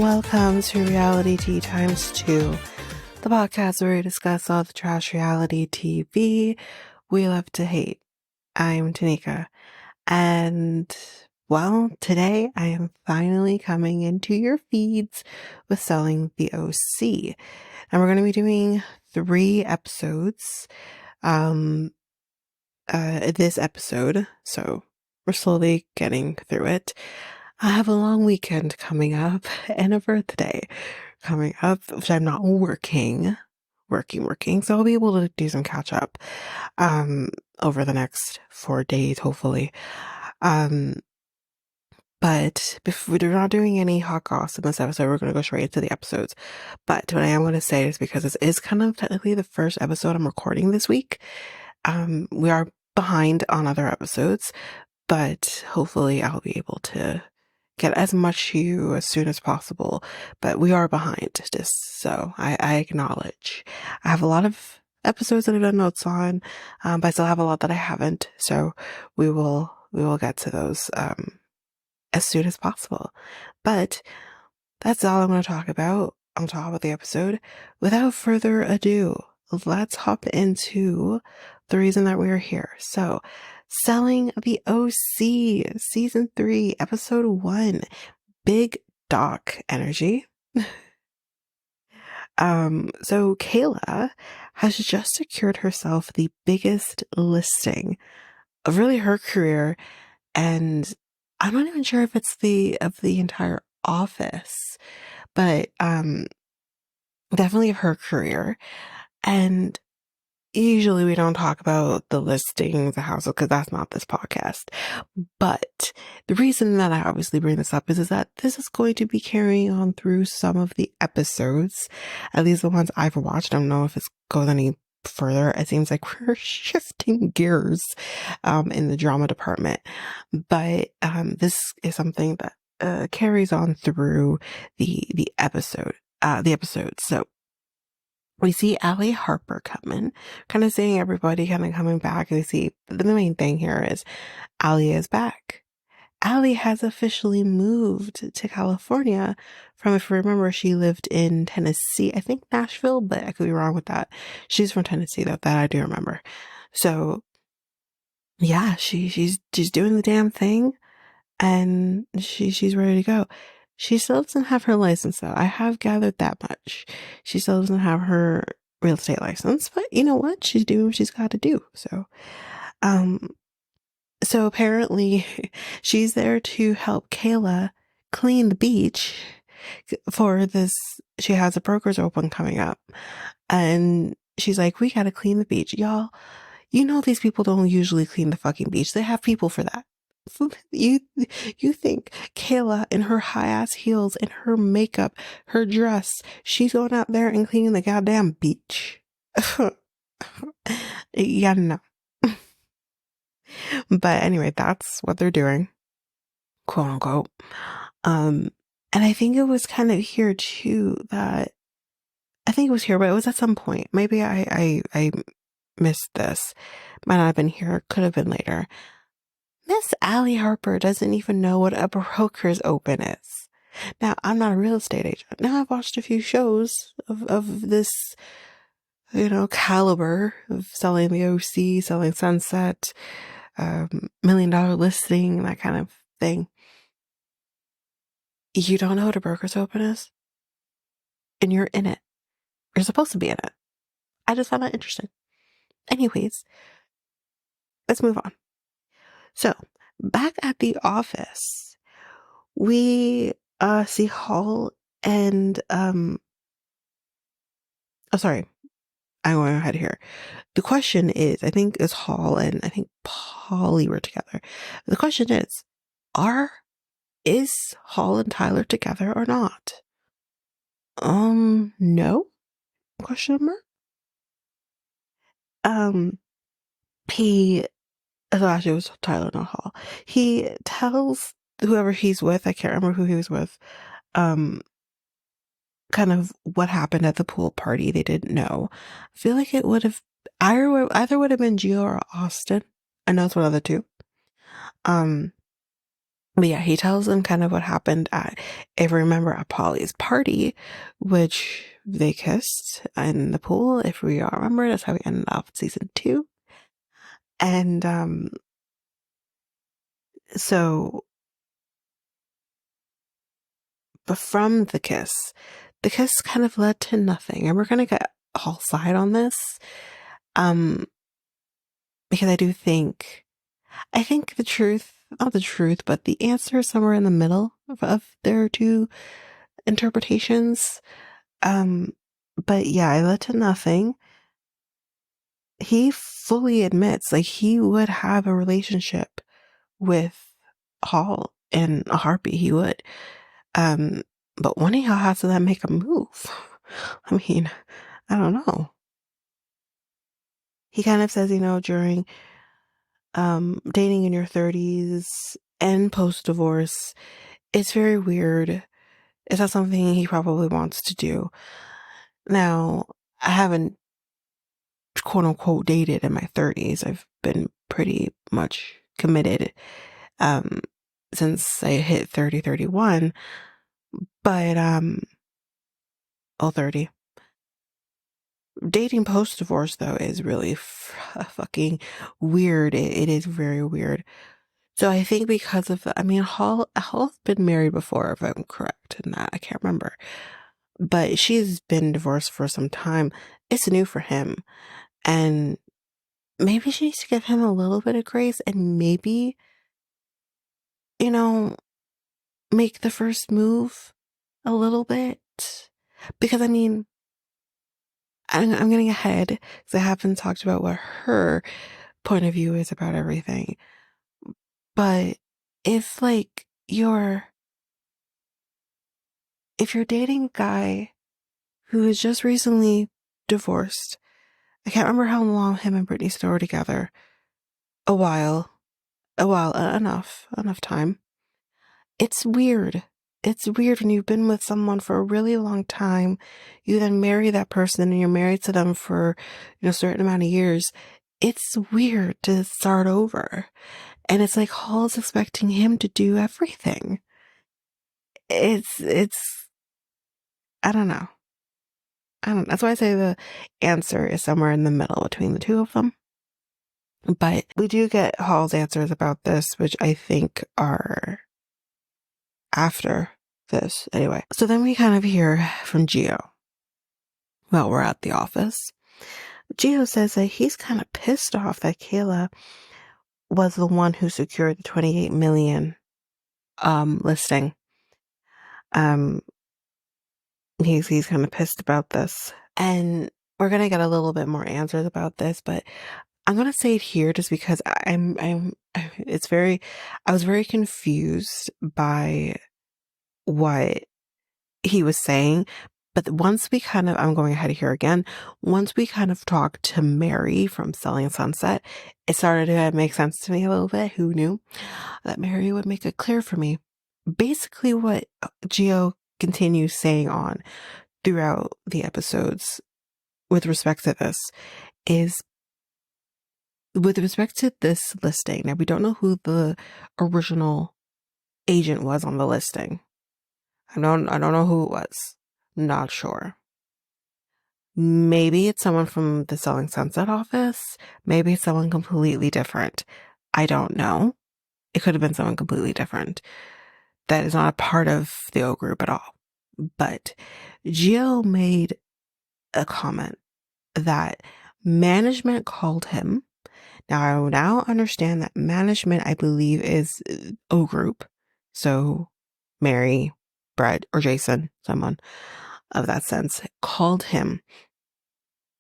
Welcome to Reality Tea Times 2, the podcast where we discuss all the trash reality TV we love to hate. I'm Tanika, and well, today I am finally coming into your feeds with Selling the OC. And we're going to be doing 3 episodes this episode, so we're slowly getting through it. I have a long weekend coming up and a birthday coming up, which I'm not working, so I'll be able to do some catch up over the next 4 days, hopefully. But before, we're not doing any hot goss in this episode. We're going to go straight into the episodes. But what I am going to say is, because this is kind of technically the first episode I'm recording this week, we are behind on other episodes, but hopefully I'll be able to get as much to you as soon as possible. But we are behind, just so I acknowledge. I have a lot of episodes that I've done notes on, but I still have a lot that I haven't. So we will get to those as soon as possible. But that's all I'm going to talk about. I'm talking about the episode. Without further ado, let's hop into the reason that we're here. So, Selling the OC, Season 3, Episode 1, Big Doc Energy. So Kayla has just secured herself the biggest listing of really her career, and I'm not even sure if it's of the entire office, but definitely of her career. And usually we don't talk about the listings, the houses, because that's not this podcast. But the reason that I obviously bring this up is that this is going to be carrying on through some of the episodes, at least the ones I've watched. I don't know if it goes any further. It seems like we're shifting gears in the drama department. But this is something that carries on through the episode. So we see Allie Harper coming, kind of seeing everybody kind of coming back. And we see the main thing here is Allie is back. Allie has officially moved to California from, if you remember, she lived in Tennessee, I think Nashville, but I could be wrong with that. She's from Tennessee though, that I do remember. So yeah, she's doing the damn thing, and she's ready to go. She still doesn't have her license though. I have gathered that much. She still doesn't have her real estate license, but you know what? She's doing what she's got to do. So apparently she's there to help Kayla clean the beach for this. She has a broker's open coming up, and she's like, we got to clean the beach. Y'all, you know, these people don't usually clean the fucking beach. They have people for that. You think Kayla in her high ass heels and her makeup, her dress, she's going out there and cleaning the goddamn beach? Yeah, no. But anyway, that's what they're doing, quote unquote. And I think it was kind of here too that I think it was here, but it was at some point. Maybe I missed this. Might not have been here. Could have been later. Miss Allie Harper doesn't even know what a broker's open is. Now, I'm not a real estate agent. Now, I've watched a few shows of this, caliber of Selling the OC, Selling Sunset, $1 Million Listing, that kind of thing. You don't know what a broker's open is? And you're in it. You're supposed to be in it. I just found that interesting. Anyways, let's move on. So, back at the office, we see Hall and sorry, I'm going ahead here. The question is, I think it's Hall and I think Polly were together. The question is Hall and Tyler together or not? No? Question mark? Actually, it was Tyler, not Hall. He tells whoever he's with, I can't remember who he was with, kind of what happened at the pool party. They didn't know. I feel like it would have either would have been Gio or Austin. I know it's one of the two. But yeah, he tells them kind of what happened at, if you remember, at Polly's party, which they kissed in the pool. If we all remember, that's how we ended off season 2. And so, but from the kiss kind of led to nothing. And we're gonna get all side on this, um, because I think the truth, not the truth, but the answer is somewhere in the middle of their two interpretations. Um, but yeah, it led to nothing. He fully admits, like, he would have a relationship with Hall in a heartbeat. He would. Um, but one of y'all has to then make a move. I mean, I don't know. He kind of says, during dating in your 30s and post divorce, it's very weird. It's not something he probably wants to do. Now, I haven't quote unquote dated in my 30s. I've been pretty much committed um since I hit 30, 31. But 30. Dating post divorce though is really fucking weird. It is very weird. So I think because of I mean, Hall's been married before, if I'm correct in that. I can't remember. But she's been divorced for some time. It's new for him. And maybe she needs to give him a little bit of grace and maybe, you know, make the first move a little bit. Because I mean, I'm getting ahead because I haven't talked about what her point of view is about everything. But if like if you're dating a guy who is just recently divorced, I can't remember how long him and Britney Spears were together. A while, enough time. It's weird. It's weird when you've been with someone for a really long time. You then marry that person and you're married to them for, a certain amount of years. It's weird to start over. And it's like Hall's expecting him to do everything. It's, I don't know. That's why I say the answer is somewhere in the middle between the two of them. But we do get Hall's answers about this, which I think are after this anyway. So then we kind of hear from Gio. Well, we're at the office. Gio says that he's kind of pissed off that Kayla was the one who secured the 28 million listing. Um he's kind of pissed about this. And we're gonna get a little bit more answers about this, but I'm gonna say it here just because I was very confused by what he was saying. But once we I'm going ahead here again, once we kind of talked to Mary from Selling Sunset, it started to make sense to me a little bit. Who knew that Mary would make it clear for me? Basically what Gio continues saying on throughout the episodes with respect to this is, with respect to this listing, now we don't know who the original agent was on the listing. I don't know who it was. Not sure. Maybe it's someone from the Selling Sunset office. Maybe it's someone completely different. I don't know. It could have been someone completely different that is not a part of the O group at all. But Gio made a comment that management called him. Now I now understand that management, I believe, is O group. So Mary, Brett, or Jason, someone of that sense, called him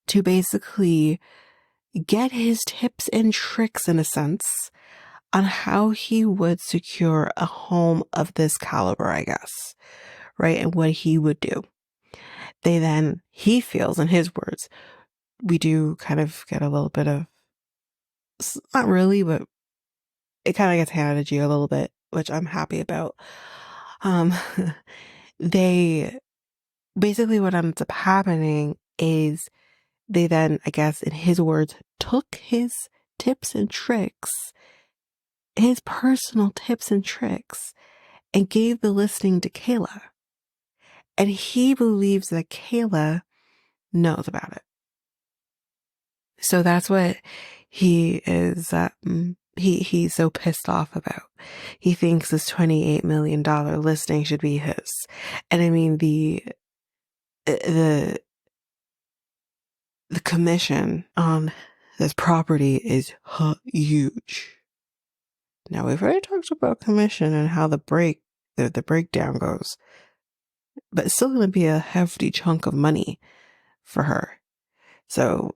to basically get his tips and tricks, in a sense, on how he would secure a home of this caliber, I guess, right? And what he would do. He feels, in his words, we do kind of get a little bit of, not really, but it kind of gets handed to you a little bit, which I'm happy about. Um, they basically, what ends up happening is they then, I guess, in his words, took his tips and tricks his personal tips and tricks and gave the listing to Kayla. And he believes that Kayla knows about it. So that's what he is, he's so pissed off about. He thinks this $28 million listing should be his. And I mean, the commission on this property is huge. Now, we've already talked about commission and how the breakdown goes, but it's still going to be a hefty chunk of money for her. So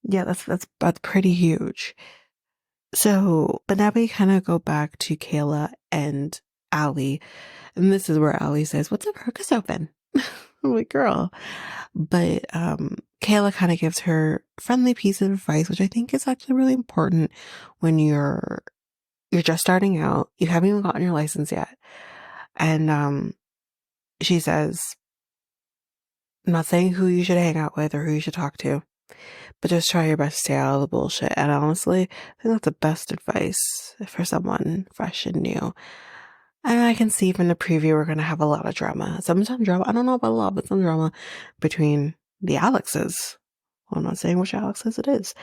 yeah, that's pretty huge. So, but now we kind of go back to Kayla and Allie, and this is where Allie says, "What's up, Hercus open?" I'm like, girl. But Kayla kind of gives her friendly piece of advice, which I think is actually really important when you're just starting out, you haven't even gotten your license yet. And she says, "I'm not saying who you should hang out with or who you should talk to, but just try your best to stay out of the bullshit." And honestly, I think that's the best advice for someone fresh and new. And I can see from the preview we're going to have a lot of drama. Some drama, I don't know about a lot, but some drama between the Alexes. Well, I'm not saying which Alexes it is.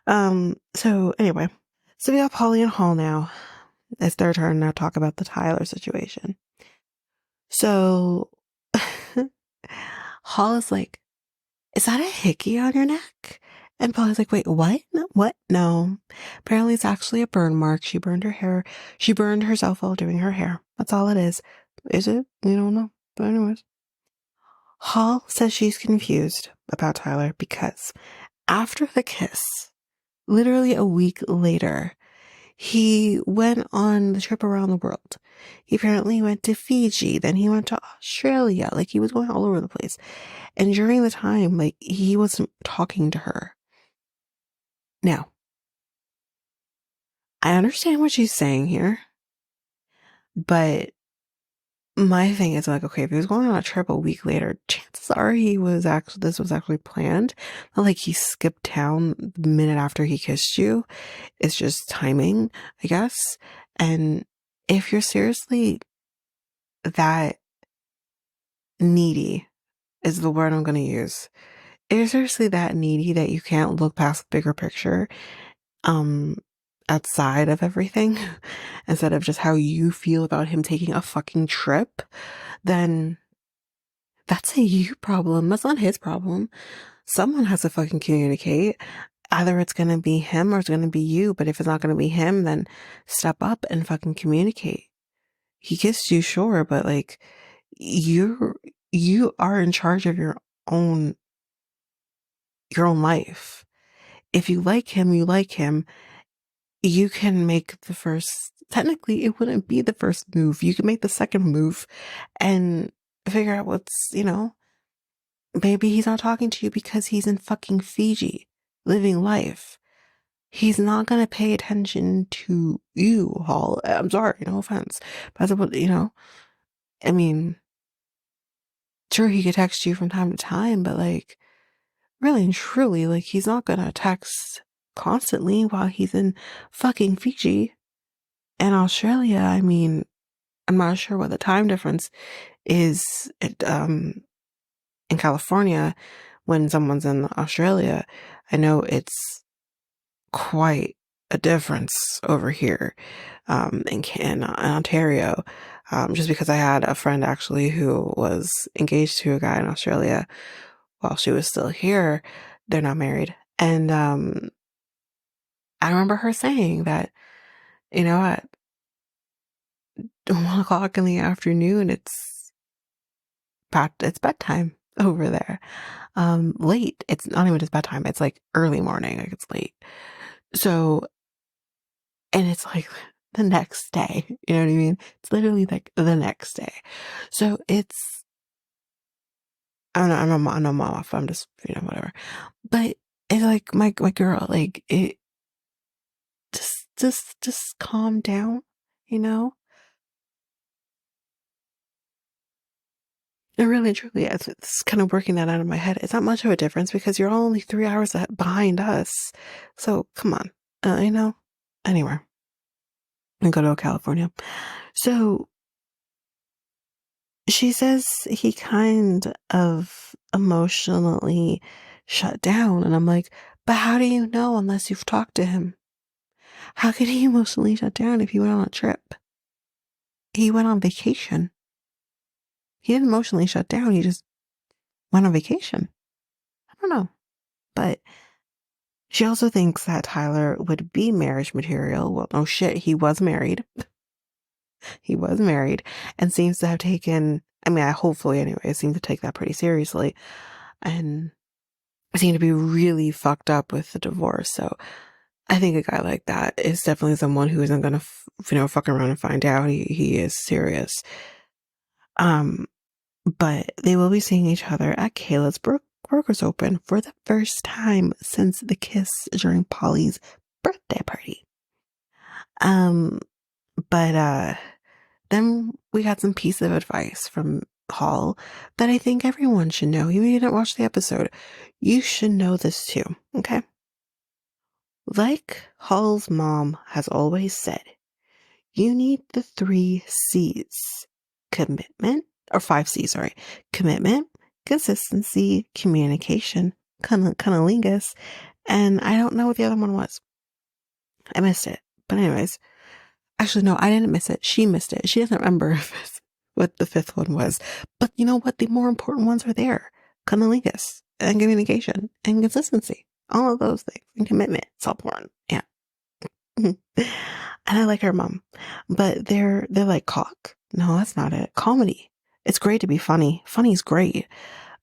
So anyway, so we got Polly and Hall now. It's their turn to talk about the Tyler situation. So Hall is like, "Is that a hickey on your neck?" And Polly's like, "Wait, what? No, what? No. Apparently it's actually a burn mark. She burned her hair. She burned herself while doing her hair. That's all it is." Is it? We don't know. But anyways. Hall says she's confused about Tyler because after the kiss, literally a week later, he went on the trip around the world. He apparently went to Fiji, then he went to Australia. Like, he was going all over the place. And during the time, like, he wasn't talking to her. Now, I understand what she's saying here, but my thing is like, okay, if he was going on a trip a week later, chances are this was actually planned. Not like he skipped town the minute after he kissed you. It's just timing, I guess. And if you're seriously that needy, is the word I'm going to use. If you're seriously that needy that you can't look past the bigger picture, outside of everything, instead of just how you feel about him taking a fucking trip, then that's a you problem. That's not his problem. Someone has to fucking communicate. Either it's gonna be him or it's gonna be you, but if it's not gonna be him, then step up and fucking communicate. He kissed you, sure, but like, you are in charge of your own life. If you like him, you like him. You can make the first, technically it wouldn't be the first move. You can make the second move and figure out what's, maybe he's not talking to you because he's in fucking Fiji living life. He's not going to pay attention to you, Hall. I'm sorry, no offense. But that's what, I mean, sure, he could text you from time to time, but like, really and truly, like, he's not going to text constantly while he's in fucking Fiji. And Australia, I mean, I'm not sure what the time difference is in California when someone's in Australia. I know it's quite a difference over here in Ontario, just because I had a friend actually who was engaged to a guy in Australia while she was still here. They're not married. And I remember her saying that, at 1 o'clock in the afternoon, it's bedtime over there. Late. It's not even just bedtime. It's like early morning. Like, it's late. So, and it's like the next day. You know what I mean? It's literally like the next day. So it's, I don't know. I'm off. I'm just, whatever. But it's like my girl. Like, it just calm down. And really, truly, it's kind of working that out of my head. It's not much of a difference because you're only 3 hours behind us. So come on, Anyway. and go to California. So she says he kind of emotionally shut down. And I'm like, but how do you know unless you've talked to him? How could he emotionally shut down if he went on a trip? He went on vacation. He didn't emotionally shut down. He just went on vacation. I don't know. But she also thinks that Tyler would be marriage material. Well, no shit. He was married. He was married and seems to have taken, I mean, hopefully anyway, seemed to take that pretty seriously and seemed to be really fucked up with the divorce. So I think a guy like that is definitely someone who isn't going to, fuck around and find out. He is serious. But they will be seeing each other at Kayla's Burgers Open for the first time since the kiss during Polly's birthday party. But then we got some piece of advice from Hall that I think everyone should know. Even if you didn't watch the episode, you should know this too, okay? Like Hall's mom has always said, you need the 3 C's. Commitment, or 5 C's, sorry. Commitment, consistency, communication, cunnilingus, and I don't know what the other one was. I missed it. But anyways, actually, no, I didn't miss it. She missed it. She doesn't remember what the 5th one was. But you know what? The more important ones are there. Cunnilingus and communication and consistency. All of those things. And commitment. It's all important. Yeah. And I like her mom. But they're like cock. No, that's not it. Comedy. It's great to be funny. Funny's great.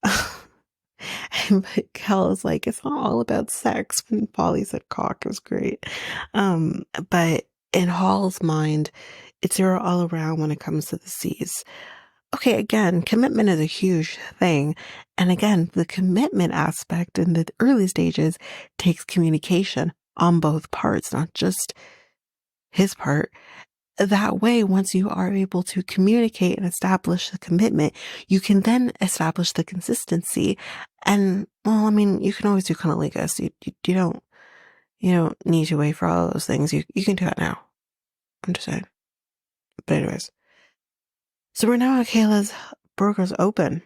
But Kel is like, it's not all about sex. When Polly said cock, it was great. But in Hall's mind, it's 0 all around when it comes to the C's. Okay, again, commitment is a huge thing. And again, the commitment aspect in the early stages takes communication on both parts, not just his part. That way, once you are able to communicate and establish the commitment, you can then establish the consistency. And, well, I mean, you can always do cunnilingus. You don't need to wait for all of those things. You can do that now. I'm just saying. But anyways. So we're now at Kayla's Burgers Open.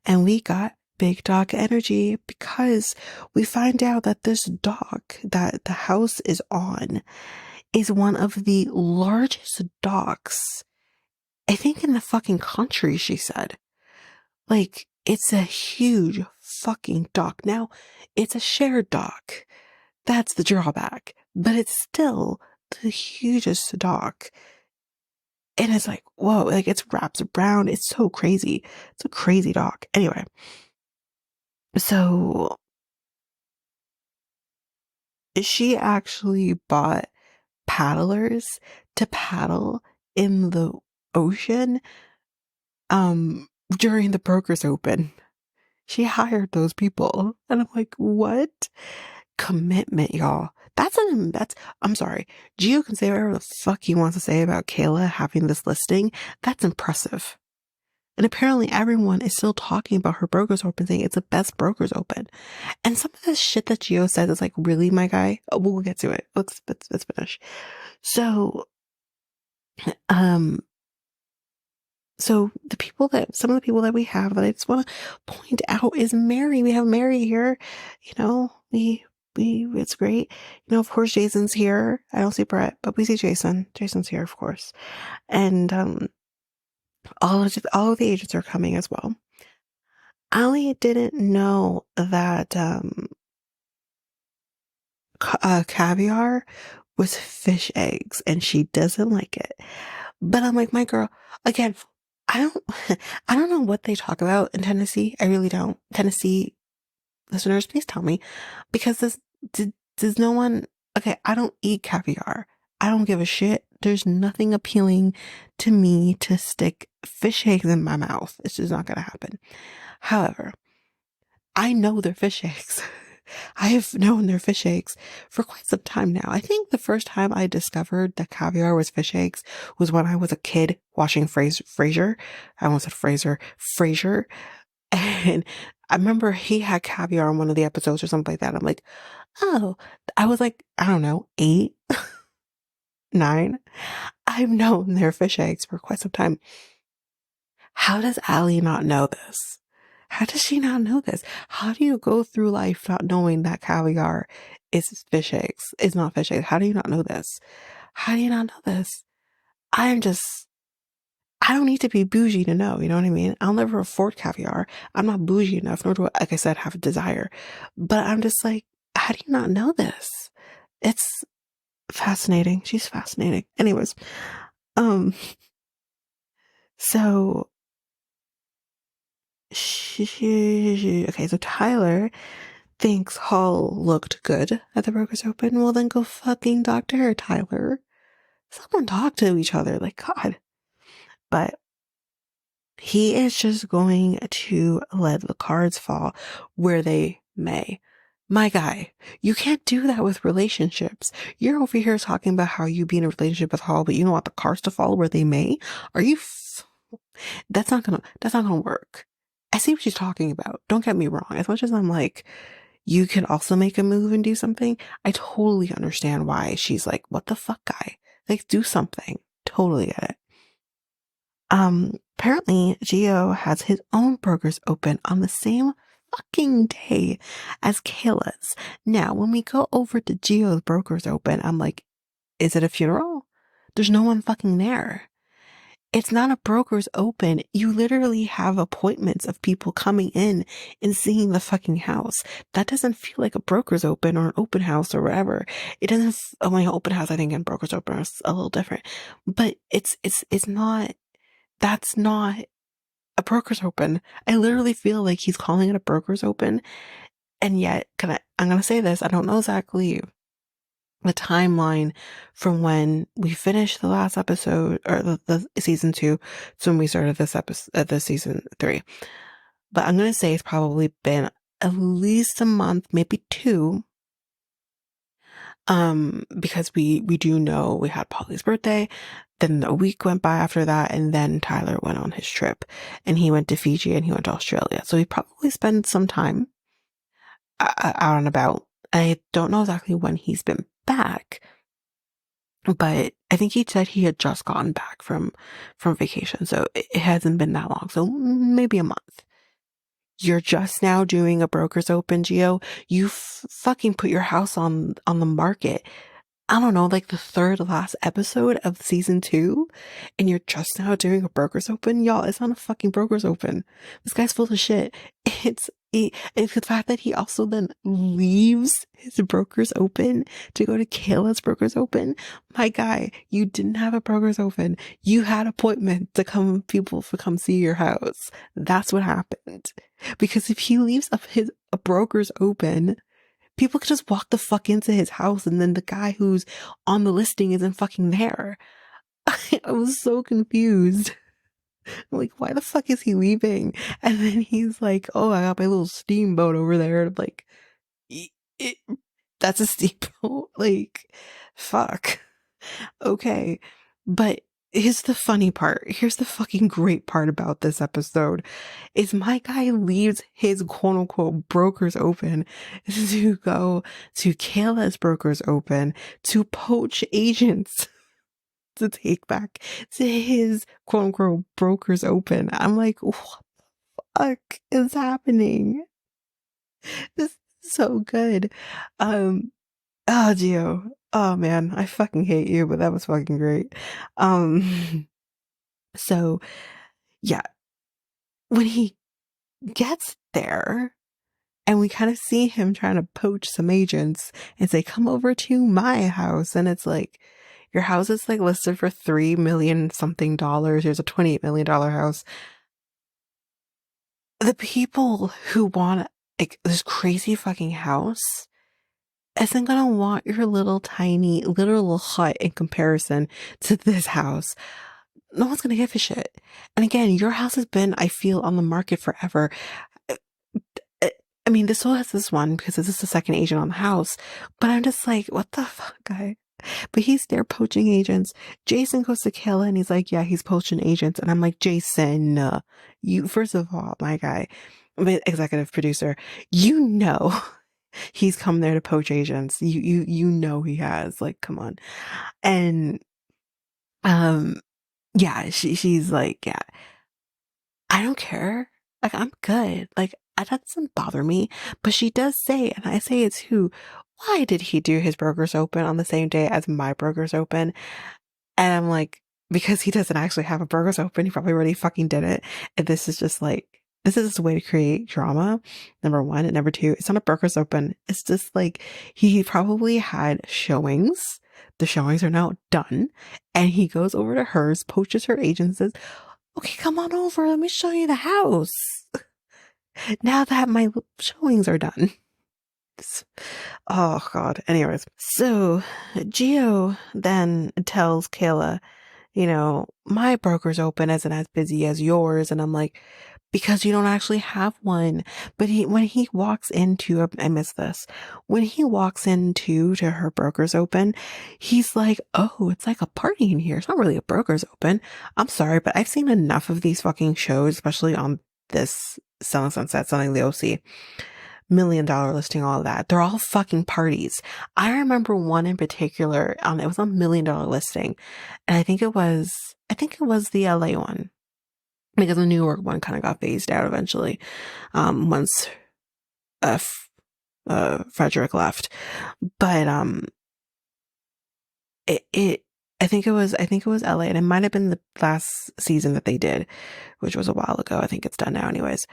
And we got big dog energy because we find out that this dock that the house is on is one of the largest docks, I think, in the fucking country, she said. Like, it's a huge fucking dock. Now, it's a shared dock. That's the drawback. But it's still the hugest dock. And it's like, whoa, like it's wraps around. It's so crazy. It's a crazy dock. Anyway. So she actually bought paddlers to paddle in the ocean during the Brokers Open. She hired those people. And I'm like, what? Commitment, y'all. I'm sorry. Gio can say whatever the fuck he wants to say about Kayla having this listing. That's impressive. And apparently everyone is still talking about her Brokers Open, saying it's the best Brokers Open. And some of the shit that Gio says is like, really, my guy? Oh, we'll get to it. Let's finish. So, some of the people that we have that I just want to point out is Mary. We have Mary here. It's great. Of course, Jason's here. I don't see Brett, but we see Jason. Jason's here, of course. And, all of the agents are coming as well. Allie didn't know that, caviar was fish eggs and she doesn't like it. But I'm like, my girl, again, I don't know what they talk about in Tennessee. I really don't. Tennessee listeners, please tell me, because does no one, okay, I don't eat caviar. I don't give a shit. There's nothing appealing to me to stick fish eggs in my mouth. It's just not going to happen. However, I know they're fish eggs. I have known they're fish eggs for quite some time now. I think the first time I discovered that caviar was fish eggs was when I was a kid watching Frasier. I almost said Frasier. And I remember he had caviar on one of the episodes or something like that. I'm like, oh, I was like, I don't know, 8. 9. I've known they're fish eggs for quite some time. How does Allie not know this? How does she not know this? How do you go through life not knowing that caviar is fish eggs? Is not fish eggs. How do you not know this? How do you not know this? I'm just, I don't need to be bougie to know, you know what I mean? I'll never afford caviar. I'm not bougie enough, nor do I, like I said, have a desire. But I'm just like, how do you not know this? It's fascinating. She's fascinating. Anyways, um, so okay, so Tyler thinks Hall looked good at the Brokers Open. Well, then go fucking talk to her, Tyler. Someone talk to each other, like God. But he is just going to let the cards fall where they may. My guy, you can't do that with relationships. You're over here talking about how you be in a relationship with Hall, but you don't want the cards to fall where they may. Are you? That's not gonna work. I see what she's talking about. Don't get me wrong. As much as I'm like, you could also make a move and do something, I totally understand why she's like, what the fuck, guy? Like, do something. Totally get it. Apparently Gio has his own burgers open on the same fucking day as Kayla's. Now, when we go over to Gio's burgers open, I'm like, is it a funeral? There's no one fucking there. It's not a broker's open. You literally have appointments of people coming in and seeing the fucking house. That doesn't feel like a broker's open or an open house or whatever. It doesn't, when an open house, I think, and broker's open is a little different, but it's not, that's not a broker's open. I literally feel like he's calling it a broker's open. And yet, I'm going to say this. I don't know exactly the timeline from when we finished the last episode or the season 2 to when we started this episode, the season 3. But I'm going to say it's probably been at least a month, maybe 2. Because we do know we had Polly's birthday, then a week went by after that, and then Tyler went on his trip, and he went to Fiji and he went to Australia. So he probably spent some time out and about. I don't know exactly when he's been back, but I think he said he had just gotten back from vacation, so it hasn't been that long. So maybe a month. You're just now doing a broker's open, Gio. You fucking put your house on the market, I don't know, like the third last episode of season 2, and you're just now doing a broker's open. Y'all, it's not a fucking broker's open. This guy's full of shit. It's the fact that he also then leaves his broker's open to go to Kayla's broker's open. My guy, you didn't have a broker's open. You had appointment to people to come see your house. That's what happened. Because if he leaves a broker's open, people could just walk the fuck into his house, and then the guy who's on the listing isn't fucking there. I was so confused. I'm like, why the fuck is he leaving? And then he's like, oh, I got my little steamboat over there. And I'm like, that's a steamboat? Like, fuck. Okay. But here's the funny part. Here's the fucking great part about this episode is my guy leaves his quote unquote brokers open to go to Kayla's brokers open to poach agents to take back to his quote unquote brokers open. I'm like, what the fuck is happening? This is so good. Oh, Gio. Oh man, I fucking hate you, but that was fucking great. So yeah, when he gets there and we kind of see him trying to poach some agents and say, come over to my house. And it's like, your house is like listed for $3 million something dollars. Here's a $28 million house. The people who want like this crazy fucking house isn't gonna want your little tiny little hut in comparison to this house. No one's gonna give a shit. And again, your house has been, I feel, on the market forever. I mean, this still has this one because this is the second agent on the house, but I'm just like, what the fuck, guy? But he's there poaching agents. Jason goes to Kayla and he's like, yeah, he's poaching agents. And I'm like, Jason, you, first of all, my guy, executive producer, you know He's come there to poach agents. You know he has. Like, come on. And um yeah, she's like, yeah, I don't care. Like, I'm good. Like, that doesn't bother me. But she does say, and I say it too, why did he do his burgers open on the same day as my burgers open? And I'm like, because he doesn't actually have a burgers open. He probably already fucking did it. And this is just like, this is just a way to create drama. Number one. And number two, it's not a burgers open. It's just like, he probably had showings. The showings are now done. And he goes over to hers, poaches her agent, says, okay, come on over. Let me show you the house. Now that my showings are done. Oh, God. Anyways, so Gio then tells Kayla, you know, my broker's open isn't as busy as yours. And I'm like, because you don't actually have one. But when he walks into, I miss this, when he walks into to her broker's open, he's like, oh, it's like a party in here. It's not really a broker's open. I'm sorry, but I've seen enough of these fucking shows, especially on this Selling Sunset, Selling the OC. $1 million listing, all of that. They're all fucking parties. I remember one in particular, it was a $1 million listing. And I think it was the LA one. Because the New York one kind of got phased out eventually. Once, Frederick left. But, I think it was LA, and it might have been the last season that they did, which was a while ago. I think it's done now anyways.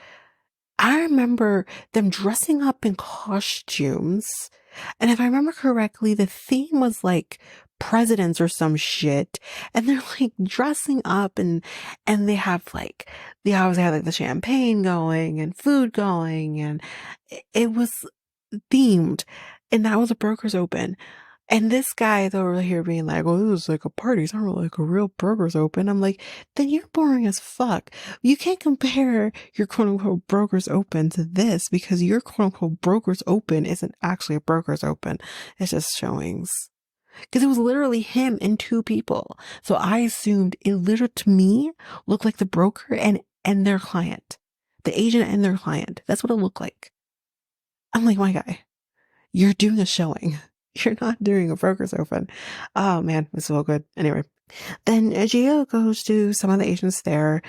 I remember them dressing up in costumes. And if I remember correctly, the theme was like presidents or some shit. And they're like dressing up and they have like, they always have like the champagne going and food going. And it was themed. And that was a broker's open. And this guy, though, over here being like, well, this is like a party. It's not really like a real burgers open. I'm like, then you're boring as fuck. You can't compare your quote unquote brokers open to this because your quote unquote brokers open isn't actually a brokers open. It's just showings. Because it was literally him and two people. So I assumed it literally to me looked like the broker and their client. The agent and their client. That's what it looked like. I'm like, my guy, you're doing a showing. You're not doing a broker's open. Oh man, it's so good. Anyway, then Gio goes to some of the agents there.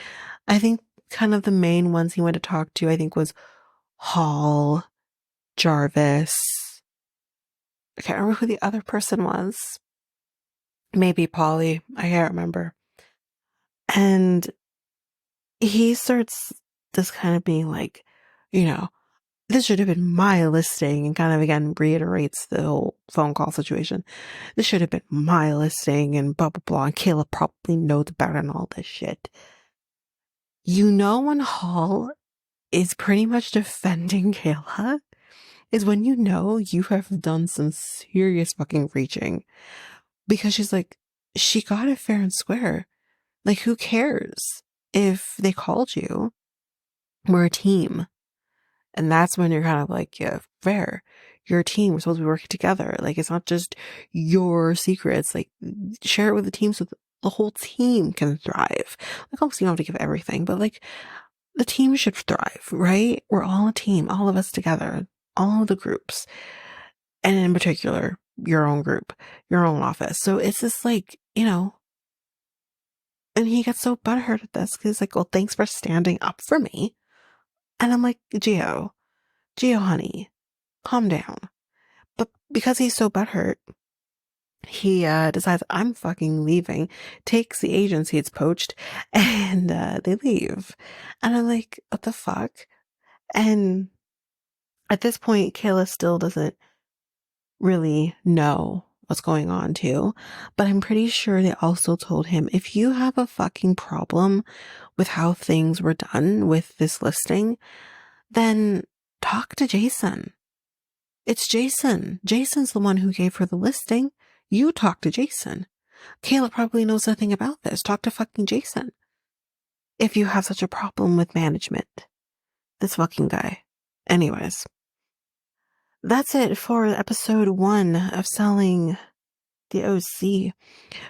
I think kind of the main ones he went to talk to, I think, was Hall, Jarvis. I can't remember who the other person was. Maybe Polly. I can't remember. And he starts just kind of being like, you know, this should have been my listing, and kind of again reiterates the whole phone call situation. This should have been my listing and blah, blah, blah. And Kayla probably knows about it and all this shit. You know, when Hall is pretty much defending Kayla is when you know you have done some serious fucking reaching, because she's like, she got it fair and square. Like, who cares if they called you? We're a team. And that's when you're kind of like, yeah, fair. You're a team. We're supposed to be working together. Like, it's not just your secrets. Like, share it with the team so the whole team can thrive. Like, obviously, you don't have to give everything, but like, the team should thrive, right? We're all a team, all of us together, all of the groups. And in particular, your own group, your own office. So it's just like, you know, and he gets so butthurt at this because he's like, well, thanks for standing up for me. And I'm like, Gio, honey, calm down. But because he's so butthurt, he decides, I'm fucking leaving, takes the agency it's poached, and they leave. And I'm like, what the fuck? And at this point, Kayla still doesn't really know what's going on too. But I'm pretty sure they also told him, if you have a fucking problem with how things were done with this listing, then talk to Jason. It's Jason. Jason's the one who gave her the listing. You talk to Jason. Kayla probably knows nothing about this. Talk to fucking Jason. If you have such a problem with management. This fucking guy. Anyways. That's it for episode 1 of Selling the OC.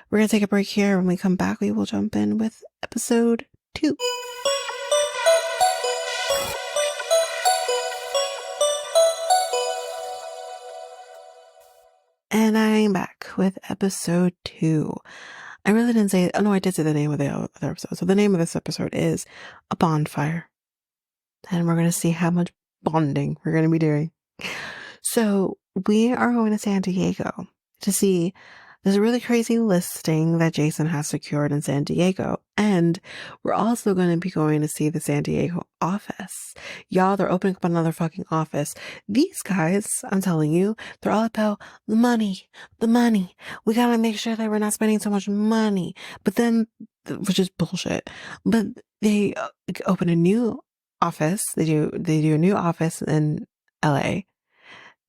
We're going to take a break here. When we come back, we will jump in with episode 2. And I'm back with episode 2. I really didn't say it. Oh, no, I did say the name of the other episode. So the name of this episode is A Bonfire. And we're going to see how much bonding we're going to be doing. So we are going to San Diego to see this really crazy listing that Jason has secured in San Diego. And we're also going to be going to see the San Diego office. Y'all, they're opening up another fucking office. These guys, I'm telling you, they're all about the money, the money. We got to make sure that we're not spending so much money. But then, which is bullshit. But they open a new office. They do a new office in LA.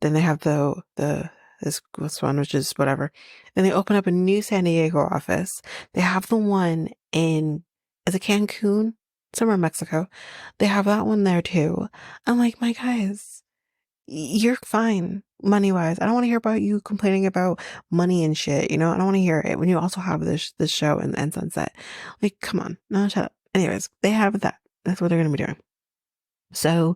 Then they have this one, which is whatever. Then they open up a new San Diego office. They have the one is it Cancun? Somewhere in Mexico. They have that one there too. I'm like, my guys, you're fine money-wise. I don't want to hear about you complaining about money and shit, you know? I don't want to hear it when you also have this show and Sunset. Like, come on. No, shut up. Anyways, they have that. That's what they're going to be doing. So,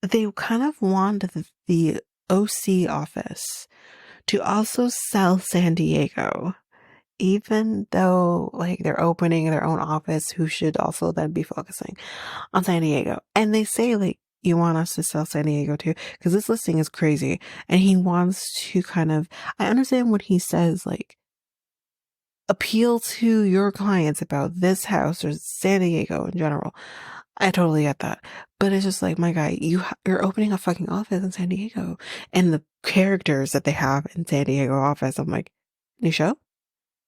they kind of want the OC office to also sell San Diego, even though like they're opening their own office, who should also then be focusing on San Diego. And they say like, you want us to sell San Diego too? Because this listing is crazy. And he wants to kind of, I understand what he says, like, appeal to your clients about this house or San Diego in general. I totally get that. But it's just like, my guy, you're opening a fucking office in San Diego. And the characters that they have in San Diego office, I'm like, new show?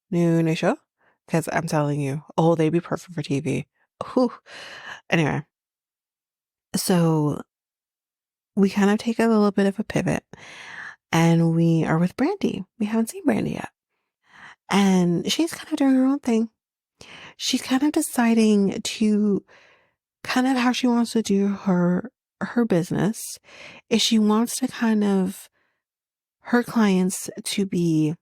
New show? Because I'm telling you, oh, they'd be perfect for TV. Whew. Anyway, so we kind of take a little bit of a pivot and we are with Brandy. We haven't seen Brandy yet. And she's kind of doing her own thing. She's kind of deciding to kind of how she wants to do her business is she wants to kind of her clients to be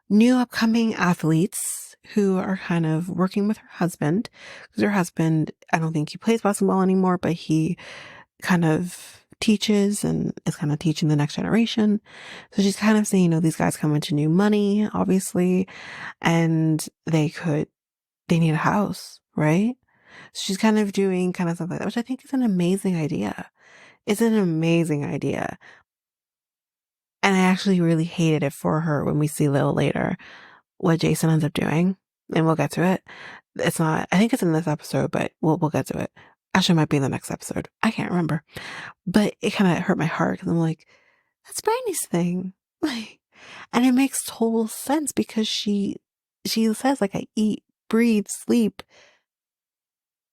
new upcoming athletes who are kind of working with her husband, because her husband, I don't think he plays basketball anymore, but he kind of teaches and is kind of teaching the next generation. So she's kind of saying, you know, these guys come into new money, obviously, and they need a house, right? So she's kind of doing kind of something like that, which I think is an amazing idea. It's an amazing idea. And I actually really hated it for her when we see a little later what Jason ends up doing. And we'll get to it. It's not, I think it's in this episode, but we'll get to it. Actually, it might be in the next episode. I can't remember. But it kind of hurt my heart because I'm like, that's Brandy's thing. Like, and it makes total sense because she says, like, I eat, breathe, sleep,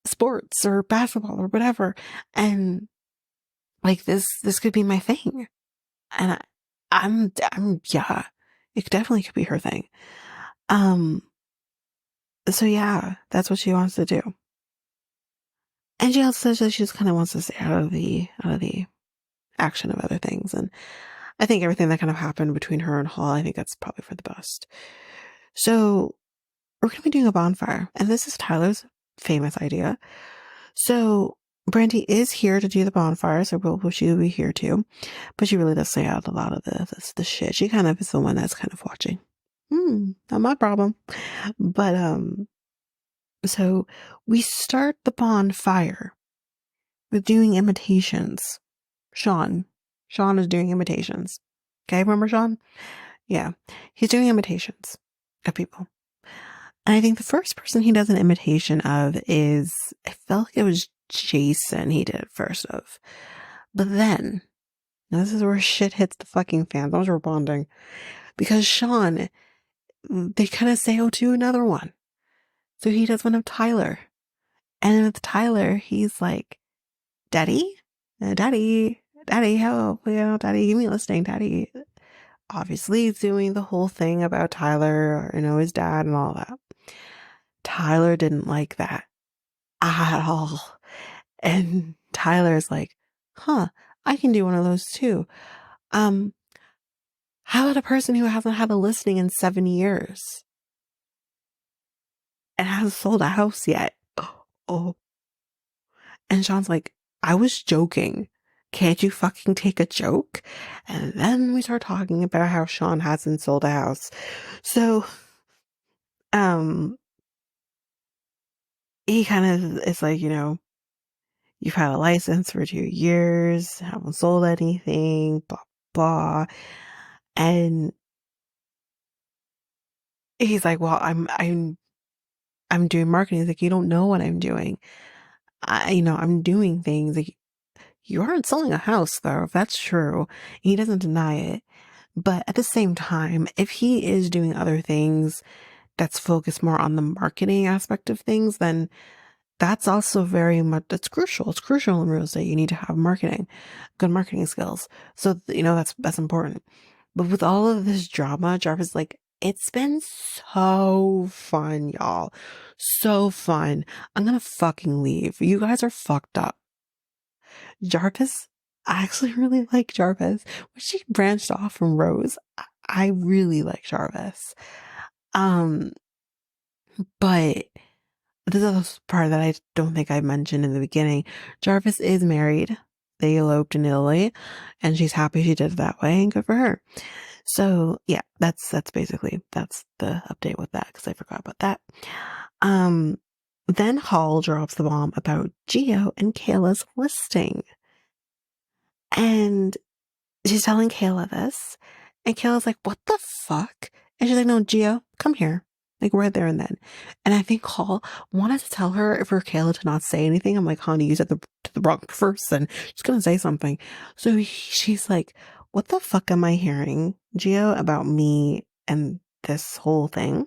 sports or basketball or whatever. And like this could be my thing. And I'm yeah, it definitely could be her thing. So yeah, that's what she wants to do. And she also says that she just kind of wants to stay out of the action of other things. And I think everything that kind of happened between her and Hall, I think that's probably for the best. So we're going to be doing a bonfire. And this is Tyler's famous idea. So Brandy is here to do the bonfire, so she will be here too. But she really does stay out a lot of the shit. She kind of is the one that's kind of watching. Not my problem. But so we start the bonfire with doing imitations. Sean is doing imitations. Okay, remember Sean? Yeah, he's doing imitations of people. And I think the first person he does an imitation of is, I felt like it was Jason he did it first of. But then, now this is where shit hits the fucking fan. Those were bonding. Because Sean, they kind of say, oh, do another one. So he does one of Tyler. And with Tyler, he's like, Daddy, help, Daddy, give me a listing, Daddy. Obviously, he's doing the whole thing about Tyler, his dad and all that. Tyler didn't like that at all. And Tyler's like, I can do one of those too. How about a person who hasn't had a listing in 7 years and hasn't sold a house yet? Oh. And Sean's like, I was joking. Can't you fucking take a joke? And then we start talking about how Sean hasn't sold a house. So, um, he kind of is like, you've had a license for 2 years, haven't sold anything, blah, blah. And he's like, well, I'm doing marketing. He's like, you don't know what I'm doing. I'm doing things. Like, you aren't selling a house though, if that's true. He doesn't deny it. But at the same time, if he is doing other things that's focused more on the marketing aspect of things, then that's also very much, that's crucial. It's crucial in real estate. You need to have marketing, good marketing skills. So, that's important. But with all of this drama, Jarvis, like, it's been so fun, y'all. So fun. I'm gonna fucking leave. You guys are fucked up. Jarvis, I actually really like Jarvis. When she branched off from Rose, I really like Jarvis. Um, but this is the part that I don't think I mentioned in the beginning. Jarvis is married. They eloped in Italy, and she's happy she did it that way, and good for her. So yeah, that's basically that's the update with that because I forgot about that. Um, then Hall drops the bomb about Gio and Kayla's listing, and she's telling Kayla this, and Kayla's like, "What the fuck?" And she's like, "No, Gio, come here." Like right there and then. And I think Hall wanted to tell her for Kayla to not say anything. I'm like, honey, you said to the wrong person. She's gonna say something. So she's like, what the fuck am I hearing, Gio, about me and this whole thing?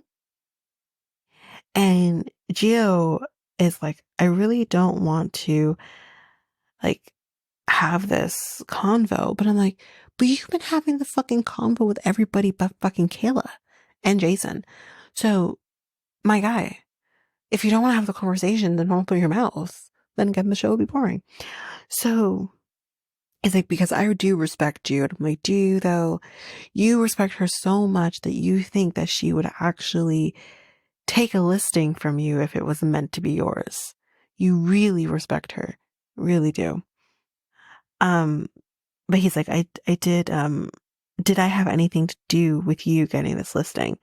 And Gio is like, I really don't want to like have this convo. But I'm like, but you've been having the fucking convo with everybody but fucking Kayla and Jason. So my guy, if you don't want to have the conversation, then don't open your mouth. Then again, the show will be boring. So it's like, because I do respect you. And I'm like, do you though? You respect her so much that you think that she would actually take a listing from you if it was meant to be yours. You really respect her. Really do. Um, but he's like, I did I have anything to do with you getting this listing?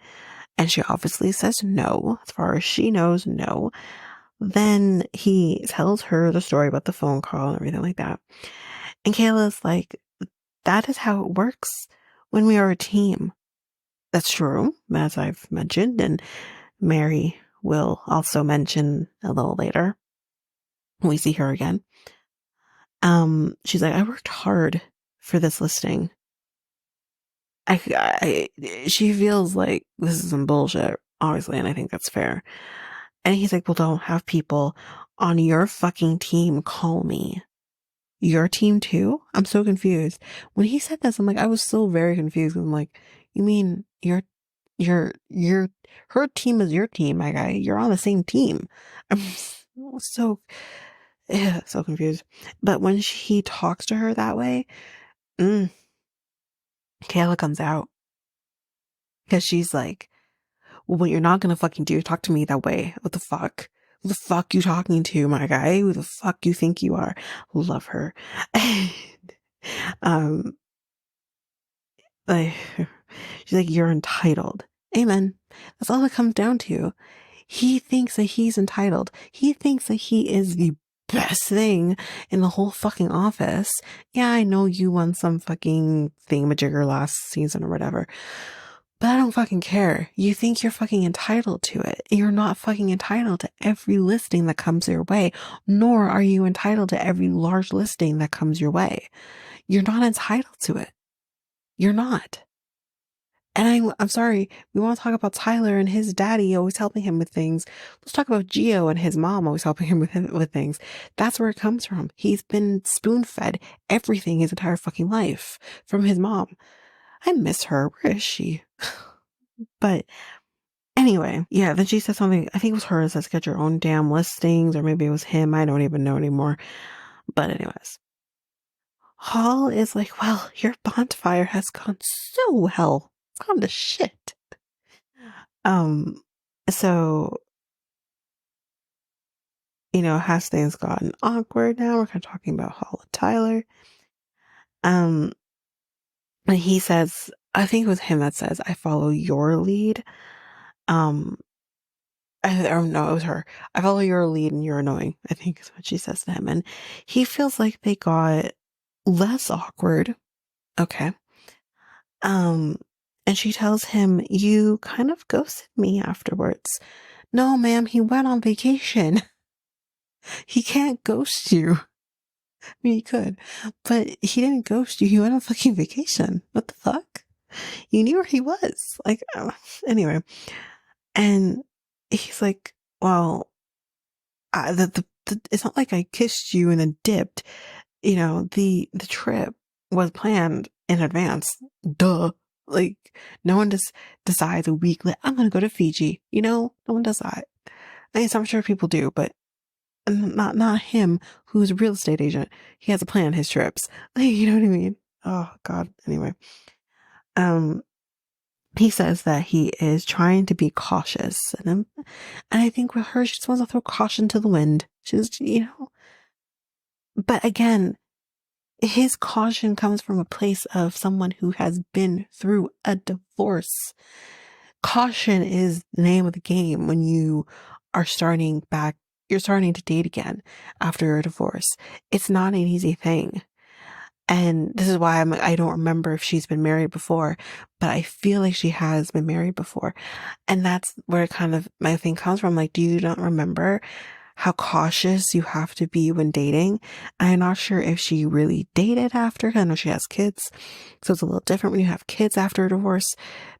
And she obviously says no. As far as she knows, no. Then he tells her the story about the phone call and everything like that. And Kayla's like, that is how it works when we are a team. That's true, as I've mentioned, and Mary will also mention a little later when we see her again. She's like, I worked hard for this listing. She feels like this is some bullshit, obviously, and I think that's fair. And he's like, well, don't have people on your fucking team call me. Your team too? I'm so confused. When he said this, I'm like, I was still very confused. I'm like, you mean your, her team is your team, my guy. You're on the same team. I'm so, so confused. But when he talks to her that way, Kayla comes out because she's like, well, what you're not gonna fucking do, talk to me that way. What the fuck? Who the fuck you talking to, my guy? Who the fuck you think you are? Love her. um, like, she's like, you're entitled. Amen. That's all it comes down to. He thinks that he's entitled. He thinks that he is the best thing in the whole fucking office. Yeah, I know you won some fucking thingamajigger last season or whatever. But I don't fucking care. You think you're fucking entitled to it. You're not fucking entitled to every listing that comes your way, nor are you entitled to every large listing that comes your way. You're not entitled to it. You're not. And I'm sorry, we want to talk about Tyler and his daddy always helping him with things. Let's talk about Gio and his mom always helping him with things. That's where it comes from. He's been spoon fed everything his entire fucking life from his mom. I miss her. Where is she? But anyway, yeah, then she said something, I think it was her that says get your own damn listings, or maybe it was him. I don't even know anymore. But anyways, Hall is like, well, your bonfire has gone so well. It's gone to shit. Um, so, has things gotten awkward now? We're kind of talking about Hall and Tyler. Um, and he says, I think it was him that says, I follow your lead. Um, or no, it was her. I follow your lead and you're annoying, I think is what she says to him. And he feels like they got less awkward. Okay. Um, and she tells him, you kind of ghosted me afterwards. No, ma'am, he went on vacation. He can't ghost you. I mean, he could, but he didn't ghost you. He went on fucking vacation. What the fuck? You knew where he was. Like, anyway. And he's like, well, it's not like I kissed you and then dipped. You know, the trip was planned in advance. Duh. Like, no one just decides a week later, I'm going to go to Fiji. You know, no one does that. I mean, I'm sure people do, but not him, who's a real estate agent. He has a plan his trips. Like, you know what I mean? Oh God. Anyway, um, he says that he is trying to be cautious, and I think with her, she just wants to throw caution to the wind. She's, you know, but again, his caution comes from a place of someone who has been through a divorce. Caution is the name of the game when you are starting back, you're starting to date again after a divorce. It's not an easy thing. And this is why I don't remember if she's been married before, but I feel like she has been married before. And that's where kind of my thing comes from. Like, do you not remember how cautious you have to be when dating? I'm not sure if she really dated after. I know she has kids, so it's a little different when you have kids after a divorce.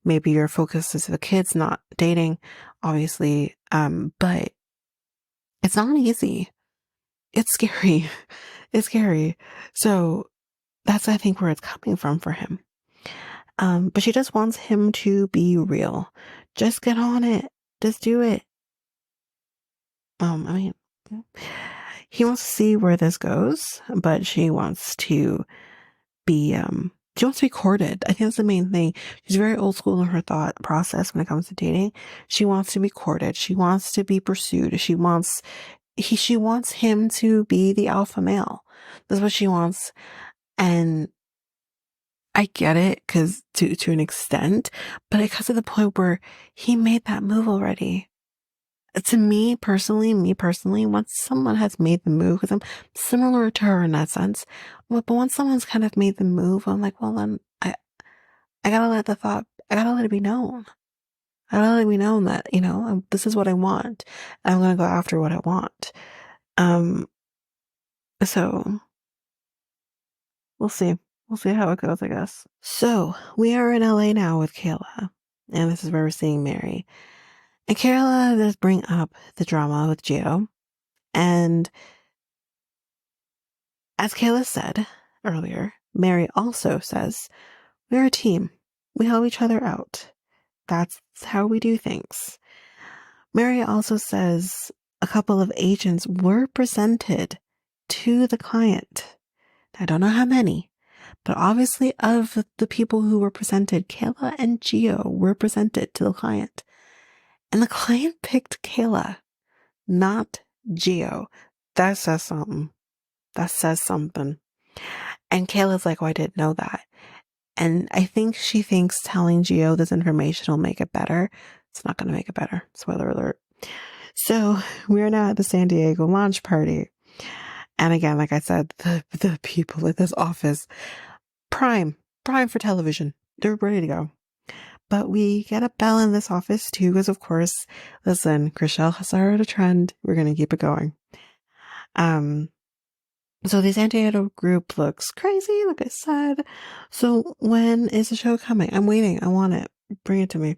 Maybe your focus is the kids, not dating, obviously. But it's not easy. It's scary. It's scary. So that's, I think, where it's coming from for him. But she just wants him to be real. Just get on it. Just do it. I mean, he wants to see where this goes, but she wants to be, she wants to be courted. I think that's the main thing. She's very old school in her thought process when it comes to dating. She wants to be courted. She wants to be pursued. She wants him to be the alpha male. That's what she wants. And I get it, because to an extent, but it comes to the point where he made that move already. To me personally, once someone has made the move, because I'm similar to her in that sense, but once someone's kind of made the move, I'm like, well, then I gotta I gotta let it be known. I gotta let it be known that, you know, this is what I want. And I'm gonna go after what I want. Um, so we'll see. We'll see how it goes, I guess. So we are in LA now with Kayla, and this is where we're seeing Mary. And Kayla does bring up the drama with Gio. And as Kayla said earlier, Mary also says, we're a team. We help each other out. That's how we do things. Mary also says a couple of agents were presented to the client. I don't know how many, but obviously of the people who were presented, Kayla and Gio were presented to the client. And the client picked Kayla, not Gio. That says something. That says something. And Kayla's like, oh, I didn't know that. And I think she thinks telling Gio this information will make it better. It's not going to make it better. Spoiler alert. So we're now at the San Diego launch party. And again, like I said, the people at this office, prime for television. They're ready to go. But we get a bell in this office too, because of course, listen, Chriselle has started a trend. We're going to keep it going. So the San Diego group looks crazy, like I said. So when is the show coming? I'm waiting. I want it. Bring it to me.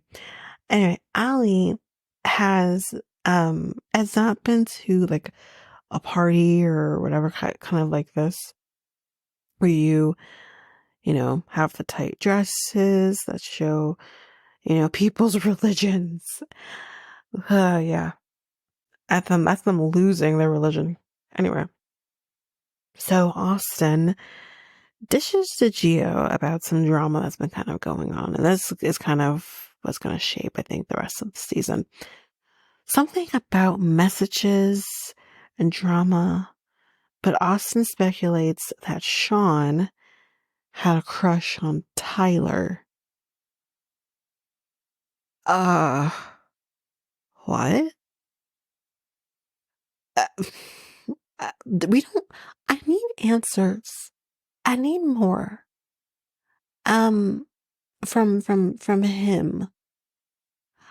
Anyway, Allie has not been to like a party or whatever, kind of like this, where you know, have the tight dresses that show, you know, people's religions. Yeah. That's them losing their religion. Anyway. So Austin dishes to Gio about some drama that's been kind of going on. And this is kind of what's going to shape, I think, the rest of the season. Something about messages and drama. But Austin speculates that Sean had a crush on Tyler. Uh, what? Uh, we don't, I need answers. I need more. Um, from him.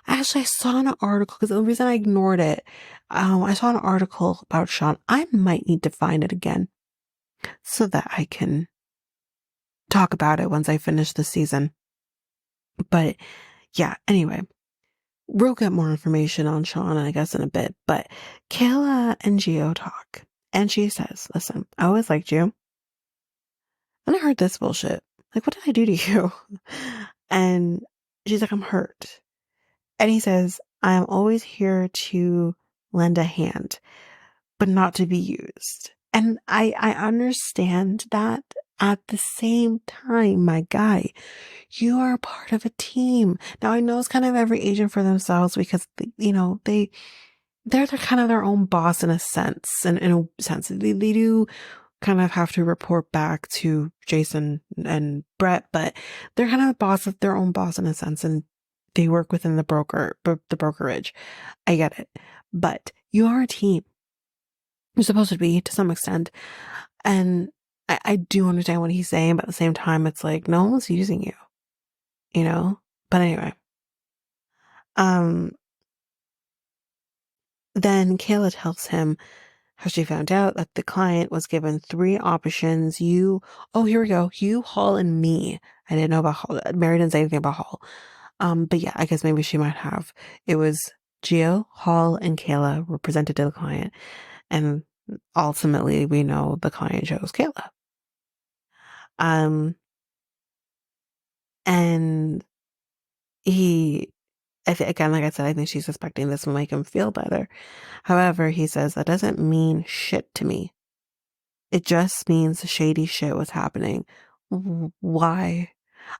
Actually, I saw an article because the reason I ignored it, I saw an article about Sean. I might need to find it again so that I can talk about it once I finish the season. But yeah, anyway, we'll get more information on Sean, I guess, in a bit. But Kayla and Gio talk, and she says, "Listen, I always liked you, and I heard this bullshit. Like, what did I do to you?" And she's like, "I'm hurt." And he says, "I'm always here to lend a hand, but not to be used." And I understand that. At the same time, my guy, you are a part of a team. Now, I know it's kind of every agent for themselves because, you know, they're kind of their own boss in a sense. And in a sense, they do kind of have to report back to Jason and Brett, but they're kind of a boss of their own boss in a sense. And they work within the brokerage. I get it. But you are a team. You're supposed to be to some extent. And I do understand what he's saying, but at the same time, it's like, no one's using you, you know? But anyway, um, then Kayla tells him how she found out that the client was given three options. Oh, here we go. You, Hall, and me. I didn't know about Hall. Mary didn't say anything about Hall. But yeah, I guess maybe she might have. It was Gio, Hall, and Kayla were presented to the client. And ultimately, we know the client chose Kayla. And again, like I said, I think she's suspecting this will make him feel better. However, he says that doesn't mean shit to me. It just means shady shit was happening. Why?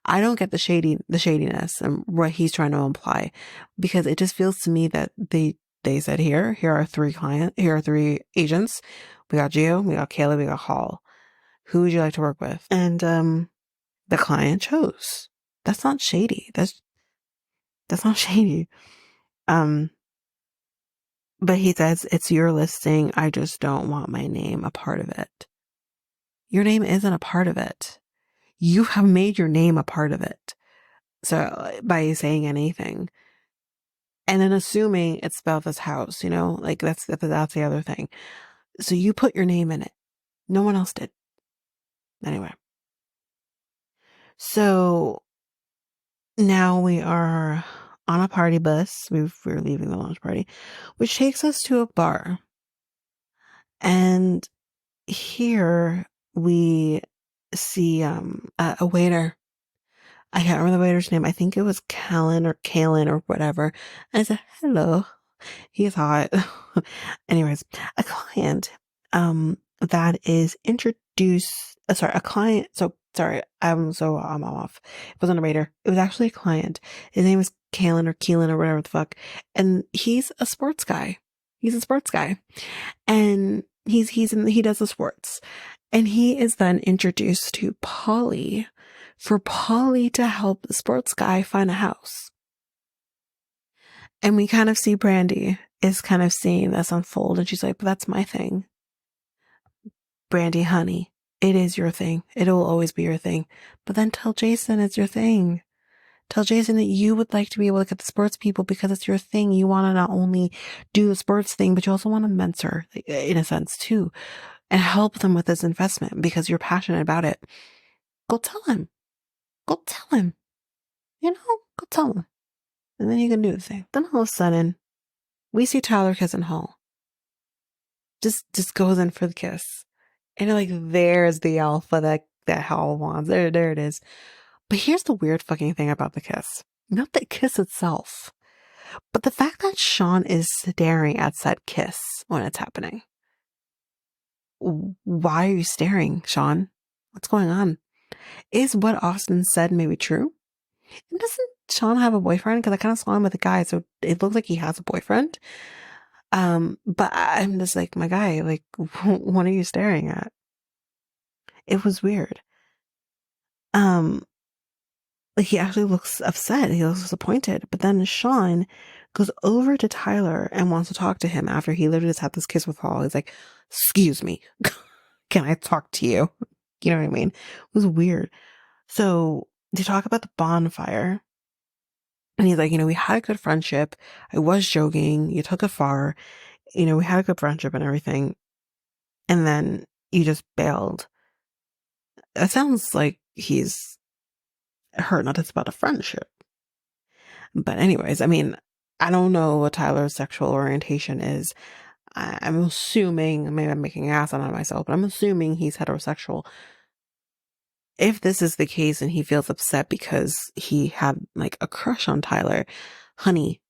I don't get the shadiness and what he's trying to imply, because it just feels to me that they said here are here are three agents. We got Gio, we got Kayla, we got Hall. Who would you like to work with? And the client chose. That's not shady. That's not shady. Um, but he says it's your listing. I just don't want my name a part of it. Your name isn't a part of it. You have made your name a part of it. So by saying anything and then assuming it's about this house, you know, like that's the other thing. So you put your name in it. No one else did. Anyway. So now we are on a party bus. We're leaving the launch party, which takes us to a bar. And here we see a waiter. I can't remember the waiter's name. I think it was Kalen or whatever. And I said, "Hello." He's hot. Anyways, a client that is introduced a client. So sorry, I'm off. It wasn't a waiter. It was actually a client. His name is Keelan or whatever the fuck. And he's a sports guy. He's a sports guy. And he does the sports. And he is then introduced to Polly for Polly to help the sports guy find a house. And we kind of see Brandy is kind of seeing this unfold, and she's like, "But that's my thing." Brandy, honey, it is your thing. It'll always be your thing. But then tell Jason it's your thing. Tell Jason that you would like to be able to get the sports people because it's your thing. You want to not only do the sports thing, but you also want to mentor, in a sense, too, and help them with this investment because you're passionate about it. Go tell him. Go tell him. You know, go tell him. And then you can do the thing. Then all of a sudden, we see Tyler kissing Hall. Just goes in for the kiss. And like, there's the alpha that Hall wants. There it is. But here's the weird fucking thing about the kiss. Not the kiss itself, but the fact that Sean is staring at said kiss when it's happening. Why are you staring, Sean? What's going on? Is what Austin said maybe true? And doesn't Sean have a boyfriend? Because I kind of saw him with a guy, so it looks like he has a boyfriend. But I'm just like, my guy, like, what are you staring at? It was weird. Um, like he actually looks upset. He looks disappointed. But then Sean goes over to Tyler and wants to talk to him after he literally just had this kiss with Paul. He's like, "Excuse me, can I talk to you?" You know what I mean? It was weird. So they talk about the bonfire. And he's like, we had a good friendship. I was joking. You took it far. We had a good friendship and everything. And then you just bailed. It sounds like he's hurt, not just about a friendship. But anyways, I mean, I don't know what Tyler's sexual orientation is. I'm assuming, maybe I'm making an ass out of myself, but I'm assuming he's heterosexual. If this is the case and he feels upset because he had like a crush on Tyler, honey,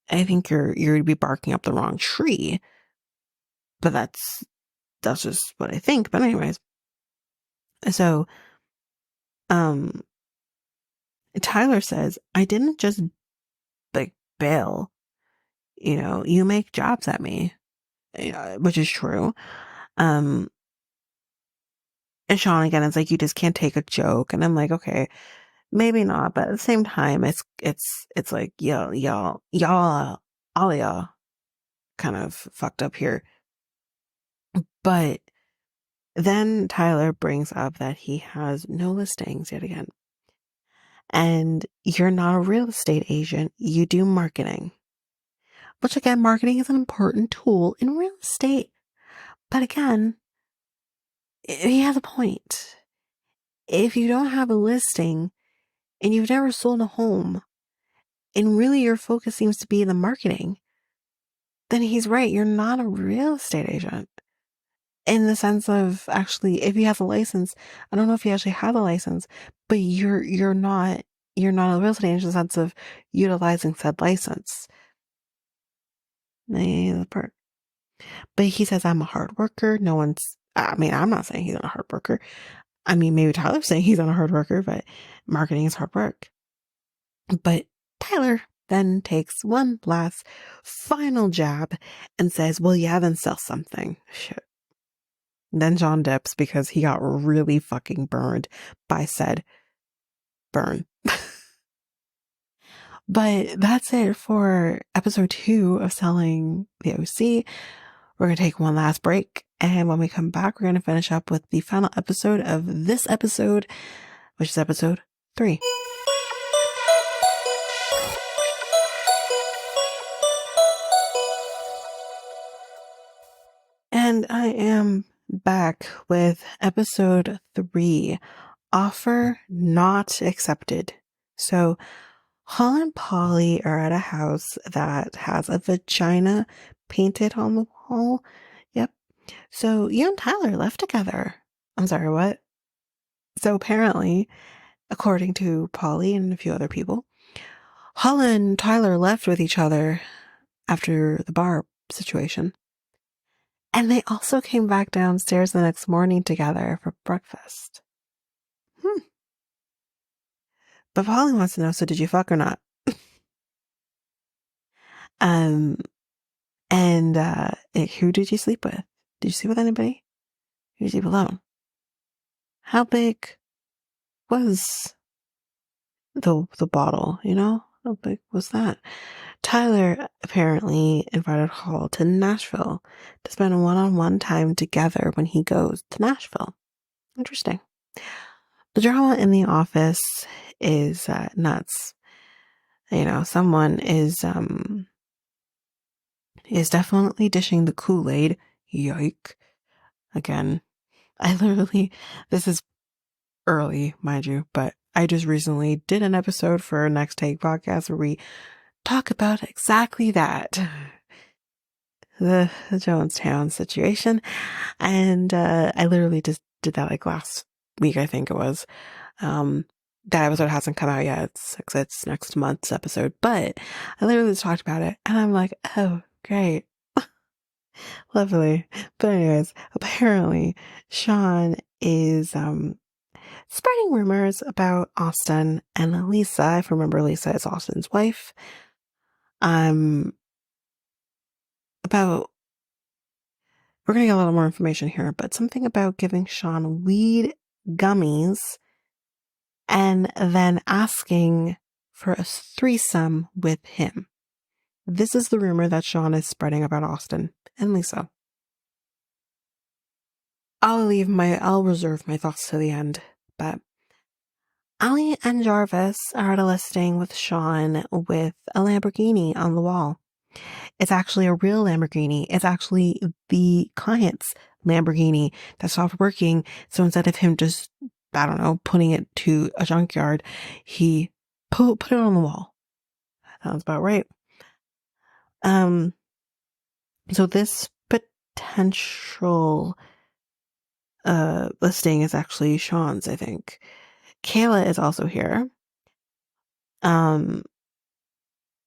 I think you'd be barking up the wrong tree. But that's just what I think. But anyways, so um Tyler says, I didn't just like bail, you make jobs at me, which is true. And Sean again is like, you just can't take a joke. And I'm like, okay, maybe not, but at the same time, it's like, y'all, all of y'all kind of fucked up here. But then Tyler brings up that he has no listings yet again. And you're not a real estate agent, you do marketing. Which again, marketing is an important tool in real estate. But again, he has a point. If you don't have a listing and you've never sold a home, and really your focus seems to be the marketing, then he's right. You're not a real estate agent. In the sense of actually, if he has a license, I don't know if he actually has a license, but you're not a real estate agent in the sense of utilizing said license. The part. But he says, I'm a hard worker. I'm not saying he's not a hard worker. I mean, maybe Tyler's saying he's not a hard worker, but marketing is hard work. But Tyler then takes one last final jab and says, well, yeah, then sell something. Shit. Then John dips because he got really fucking burned by said burn. But that's it for episode 2 of Selling the OC. We're going to take one last break. And when we come back, we're going to finish up with the final episode of this episode, which is episode 3. And I am back with episode 3, Offer Not Accepted. So Hall and Polly are at a house that has a vagina painted on the wall. Yep. So you and Tyler left together. I'm sorry, what? So apparently, according to Polly and a few other people, Hall and Tyler left with each other after the bar situation. And they also came back downstairs the next morning together for breakfast. But Polly wants to know, so did you fuck or not? And who did you sleep with? Did you sleep with anybody? Did you sleep alone? How big was the bottle, How big was that? Tyler apparently invited Hall to Nashville to spend one-on-one time together when he goes to Nashville. Interesting. The drama in the office is nuts. Someone is definitely dishing the Kool-Aid. Yike. Again, this is early, mind you, but I just recently did an episode for our Next Take podcast where we talk about exactly that. The Jonestown situation. And I literally just did that like last week, I think it was. That episode hasn't come out yet. It's next month's episode, but I literally just talked about it and I'm like, oh, great. Lovely. But anyways, apparently Sean is spreading rumors about Austin and Lisa. If you remember, Lisa is Austin's wife. About we're gonna get a little more information here, but something about giving Sean weed gummies and then asking for a threesome with him. This is the rumor that Sean is spreading about Austin and Lisa. I'll reserve my thoughts to the end, but Ali and Jarvis are at a listing with Sean with a Lamborghini on the wall. It's actually a real Lamborghini. It's actually the client's Lamborghini that stopped working. So instead of him just, I don't know, putting it to a junkyard, he put it on the wall. Sounds about right. So this potential listing is actually Sean's, I think. Kayla is also here.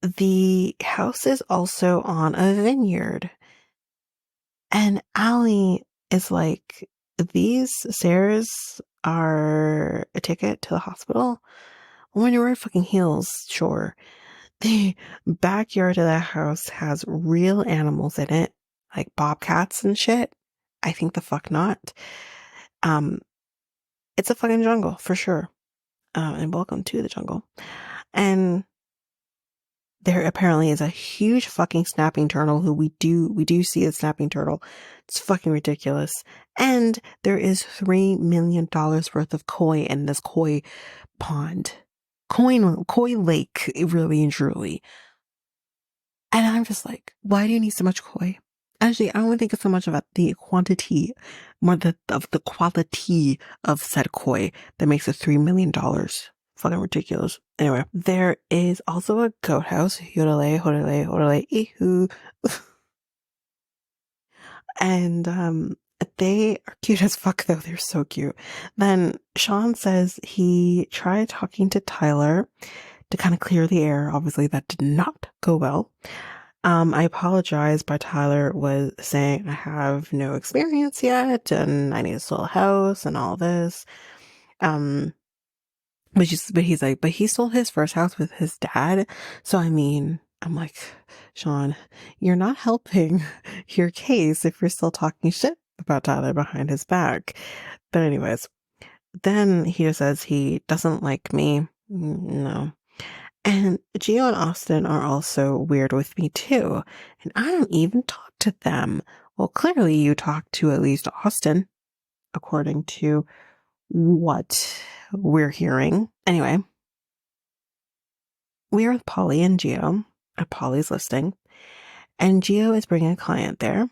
The house is also on a vineyard. And Allie is like, these stairs are a ticket to the hospital? When you're wearing fucking heels, sure. The backyard of that house has real animals in it, like bobcats and shit. I think the fuck not. It's a fucking jungle for sure. And welcome to the jungle. And there apparently is a huge fucking snapping turtle who we do see a snapping turtle. It's fucking ridiculous. And there is $3 million worth of koi in this koi pond. Koi lake, really and truly. And I'm just like, why do you need so much koi? Actually, I don't think it's so much about the quantity, more of the quality of said koi that makes it $3 million. Fucking ridiculous. Anyway, there is also a goat house. Yodelay, hodele, hodele, ihu. And they are cute as fuck, though. They're so cute. Then Sean says he tried talking to Tyler to kind of clear the air. Obviously, that did not go well. I apologize, but Tyler was saying I have no experience yet, and I need to sell a house and all this. But he's like, but he sold his first house with his dad. So I mean, I'm like, Sean, you're not helping your case if you're still talking shit about Tyler behind his back. But anyways, then he just says he doesn't like me. No. And Gio and Austin are also weird with me too. And I don't even talk to them. Well, clearly you talk to at least Austin, according to what we're hearing. Anyway, we are with Polly and Gio at Polly's listing. And Gio is bringing a client there.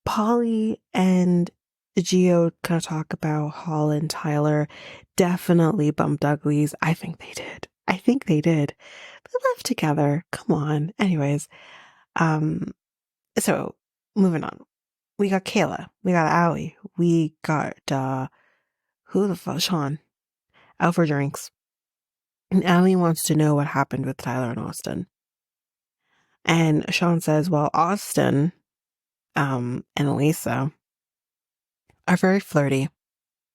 Polly and Gio kind of talk about Hall and Tyler definitely bumped uglies. I think they did. They lived together. Come on. Anyways, so moving on. We got Kayla. We got Allie. We got, who the fuck? Sean. Out for drinks. And Allie wants to know what happened with Tyler and Austin. And Sean says, well, Austin, and Lisa are very flirty.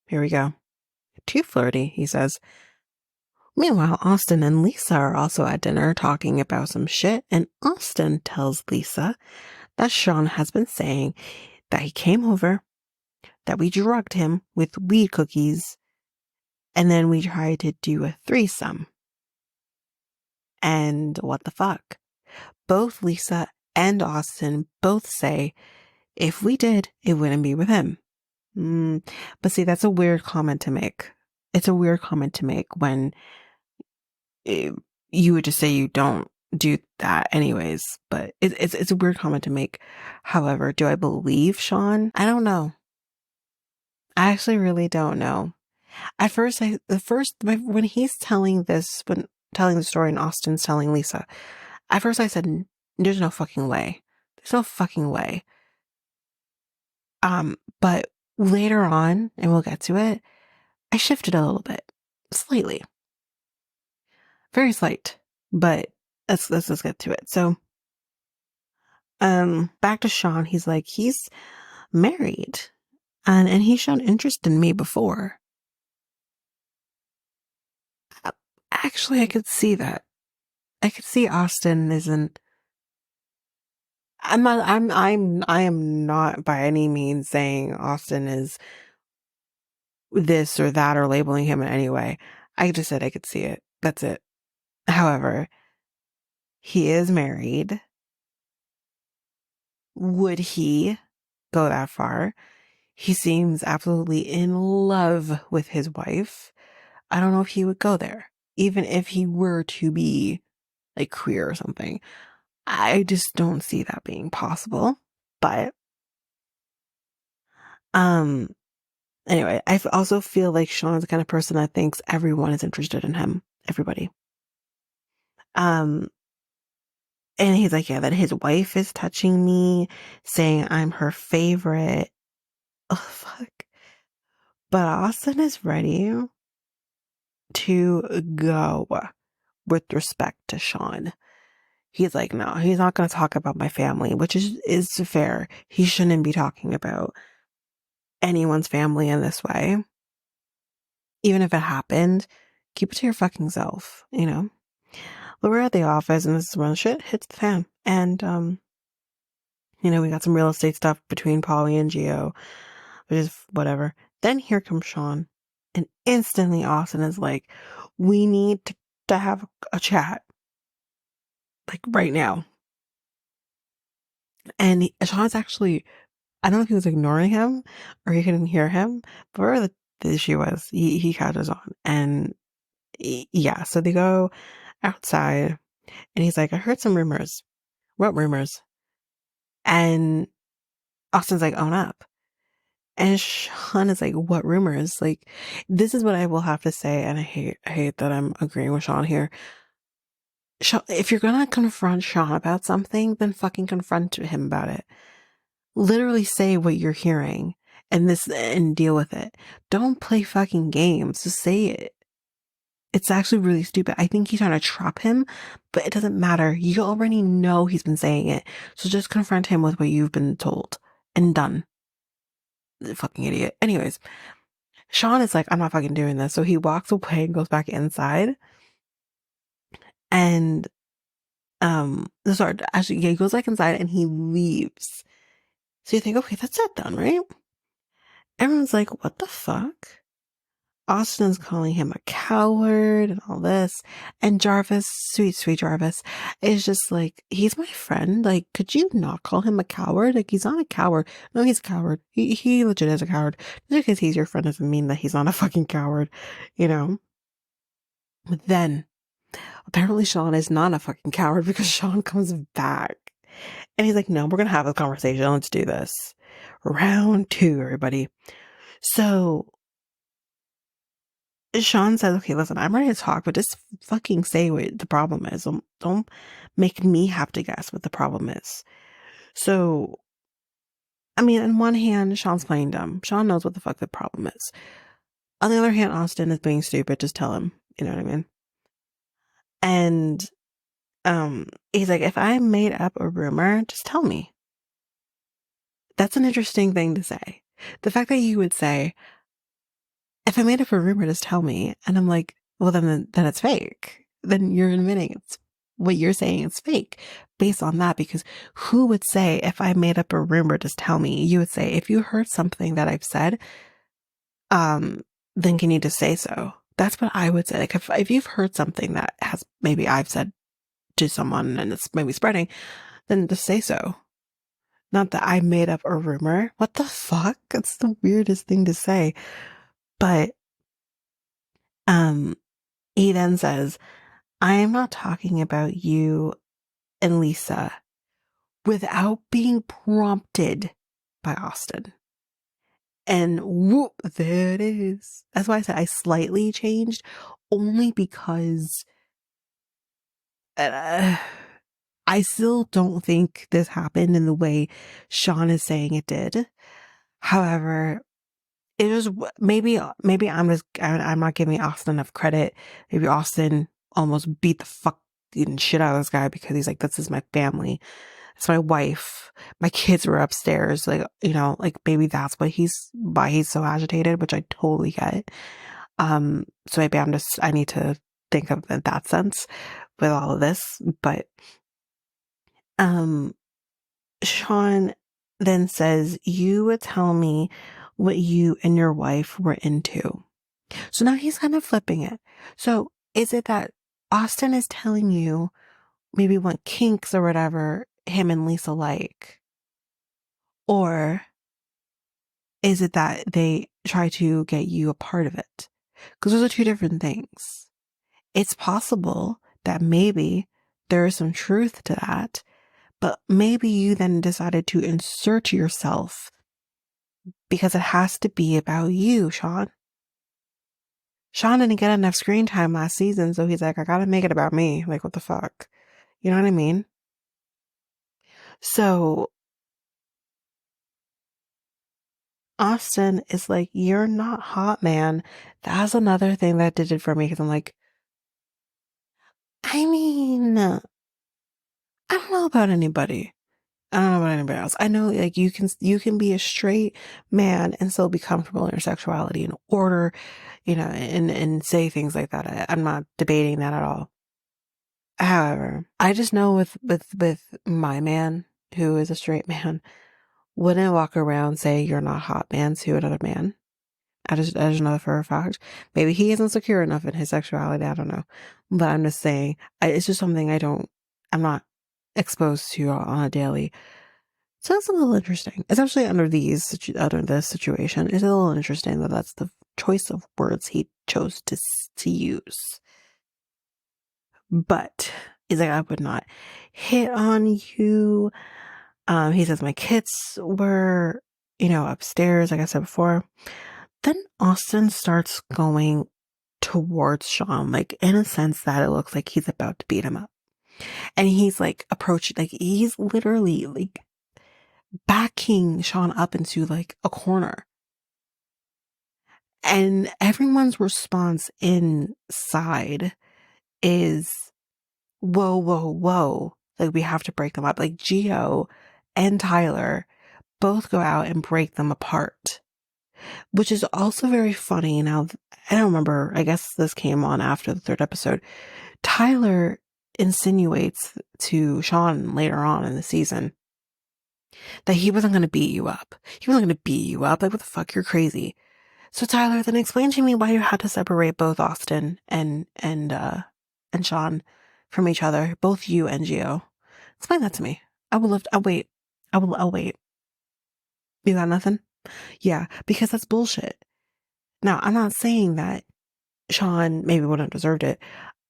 Here we go. Too flirty, he says. Meanwhile, Austin and Lisa are also at dinner talking about some shit, and Austin tells Lisa that Sean has been saying that he came over, that we drugged him with weed cookies, and then we tried to do a threesome. And what the fuck? Both Lisa and Austin both say if we did, it wouldn't be with him. But see, that's a weird comment to make. It's a weird comment to make when you would just say you don't do that anyways. But it's a weird comment to make. However, do I believe Sean? I don't know. I actually really don't know. At first, when he's telling the story and Austin's telling Lisa, at first I said, there's no fucking way. There's no fucking way. But later on, and we'll get to it, I shifted a little bit. Slightly. Very slight. But let's get to it. So, back to Sean, he's like, he's married. And he's shown interest in me before. Actually, I could see that. I could see Austin isn't. I am not by any means saying Austin is this or that or labeling him in any way. I just said I could see it. That's it. However, he is married. Would he go that far? He seems absolutely in love with his wife. I don't know if he would go there, even if he were to be like queer or something. I just don't see that being possible. But um anyway, also feel like Sean's the kind of person that thinks everyone is interested in him. Everybody. Um and he's like, yeah, that his wife is touching me, saying I'm her favorite. Oh fuck. But Austin is ready to go with respect to Sean. He's like, no, he's not going to talk about my family, which is fair. He shouldn't be talking about anyone's family in this way. Even if it happened, keep it to your fucking self, you know? But we're at the office and this is when shit hits the fan. And, we got some real estate stuff between Polly and Gio, which is whatever. Then here comes Sean. And instantly Austin is like, we need to have a chat. Like right now. And Sean's actually, I don't know if he was ignoring him or he couldn't hear him, but wherever the issue was, he catches on. And yeah, so they go outside and he's like, I heard some rumors. What rumors? And Austin's like, own up. And Sean is like, what rumors? Like, this is what I will have to say. And I hate that I'm agreeing with Sean here. Sean, if you're going to confront Sean about something, then fucking confront him about it. Literally say what you're hearing and deal with it. Don't play fucking games. Just say it. It's actually really stupid. I think he's trying to trap him, but it doesn't matter. You already know he's been saying it. So just confront him with what you've been told and done. The fucking idiot. Anyways, Sean is like, I'm not fucking doing this. So he walks away and goes back inside. And, actually, yeah, he goes back inside and he leaves. So you think, okay, that's it done, right? Everyone's like, what the fuck? Austin's calling him a coward and all this. And Jarvis, sweet, sweet Jarvis, is just like, he's my friend. Like, could you not call him a coward? Like, he's not a coward. No, he's a coward. He legit is a coward. Just because he's your friend doesn't mean that he's not a fucking coward, you know? But then, apparently Sean is not a fucking coward because Sean comes back. And he's like, no, we're going to have a conversation. Let's do this. Round 2, everybody. So Sean says, okay, listen, I'm ready to talk, but just fucking say what the problem is. Don't make me have to guess what the problem is. So, I mean, on one hand, Sean's playing dumb. Sean knows what the fuck the problem is. On the other hand, Austin is being stupid. Just tell him. You know what I mean? And, he's like, if I made up a rumor, just tell me. That's an interesting thing to say. The fact that you would say, if I made up a rumor, just tell me. And I'm like, well, then it's fake. Then you're admitting it's what you're saying is fake based on that. Because who would say, if I made up a rumor, just tell me? You would say, if you heard something that I've said, then can you just say so? That's what I would say. Like if you've heard something that has maybe I've said to someone and it's maybe spreading, then just say so. Not that I made up a rumor. What the fuck? That's the weirdest thing to say. But, he then says, I am not talking about you and Lisa without being prompted by Austin. And whoop, there it is. That's why I said I slightly changed, only because I still don't think this happened in the way Sean is saying it did. However, it was maybe I'm not giving Austin enough credit. Maybe Austin almost beat the fucking shit out of this guy because he's like, this is my family. It's my wife. My kids were upstairs. Like, like maybe that's why he's so agitated, which I totally get. So maybe I need to think of it in that sense with all of this. But, Sean then says, you would tell me what you and your wife were into. So now he's kind of flipping it. So is it that Austin is telling you maybe what kinks or whatever him and Lisa like? Or is it that they try to get you a part of it? Because those are two different things. It's possible that maybe there is some truth to that, but maybe you then decided to insert yourself because it has to be about you, Sean. Sean didn't get enough screen time last season, so he's like, I gotta make it about me. Like, what the fuck? You know what I mean? So Austin is like, you're not hot, man. That's another thing that did it for me because I'm like, I mean, I don't know about anybody. I don't know about anybody else. I know like you can be a straight man and still be comfortable in your sexuality and order, and say things like that. I'm not debating that at all. However, I just know with my man, who is a straight man, wouldn't walk around say you're not hot, man, to another man. I just know for a fact. Maybe he isn't secure enough in his sexuality. I don't know, but I'm just saying it's just something I'm not exposed to on a daily. So that's a little interesting, especially under this situation. It's a little interesting that that's the choice of words he chose to use. But he's like, I would not hit on you. He says my kids were, upstairs, like I said before. Then Austin starts going towards Sean, like in a sense that it looks like he's about to beat him up. And he's like approaching, like he's literally like backing Sean up into like a corner. And everyone's response inside is, whoa, whoa, whoa. Like we have to break them up. Like Gio and Tyler both go out and break them apart, which is also very funny. Now, I don't remember, I guess this came on after the third episode. Tyler insinuates to Sean later on in the season that he wasn't going to beat you up. He wasn't going to beat you up. Like, what the fuck? You're crazy. So Tyler, then explain to me why you had to separate both Austin and Sean from each other, both you and Gio. Explain that to me. I will I'll wait. I'll wait. You got nothing? Yeah, because that's bullshit. Now, I'm not saying that Sean maybe wouldn't have deserved it.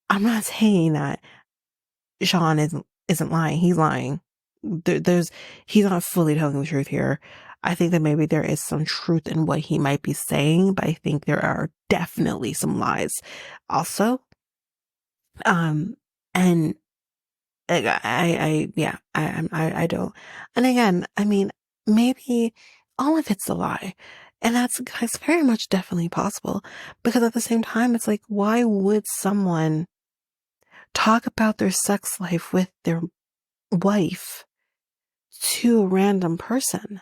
I'm not saying that Sean isn't lying. He's lying. He's not fully telling the truth here. I think that maybe there is some truth in what he might be saying, but I think there are definitely some lies also. And I don't. And again, I mean, maybe all of it's a lie. And that's very much definitely possible because at the same time, it's like, why would someone talk about their sex life with their wife to a random person?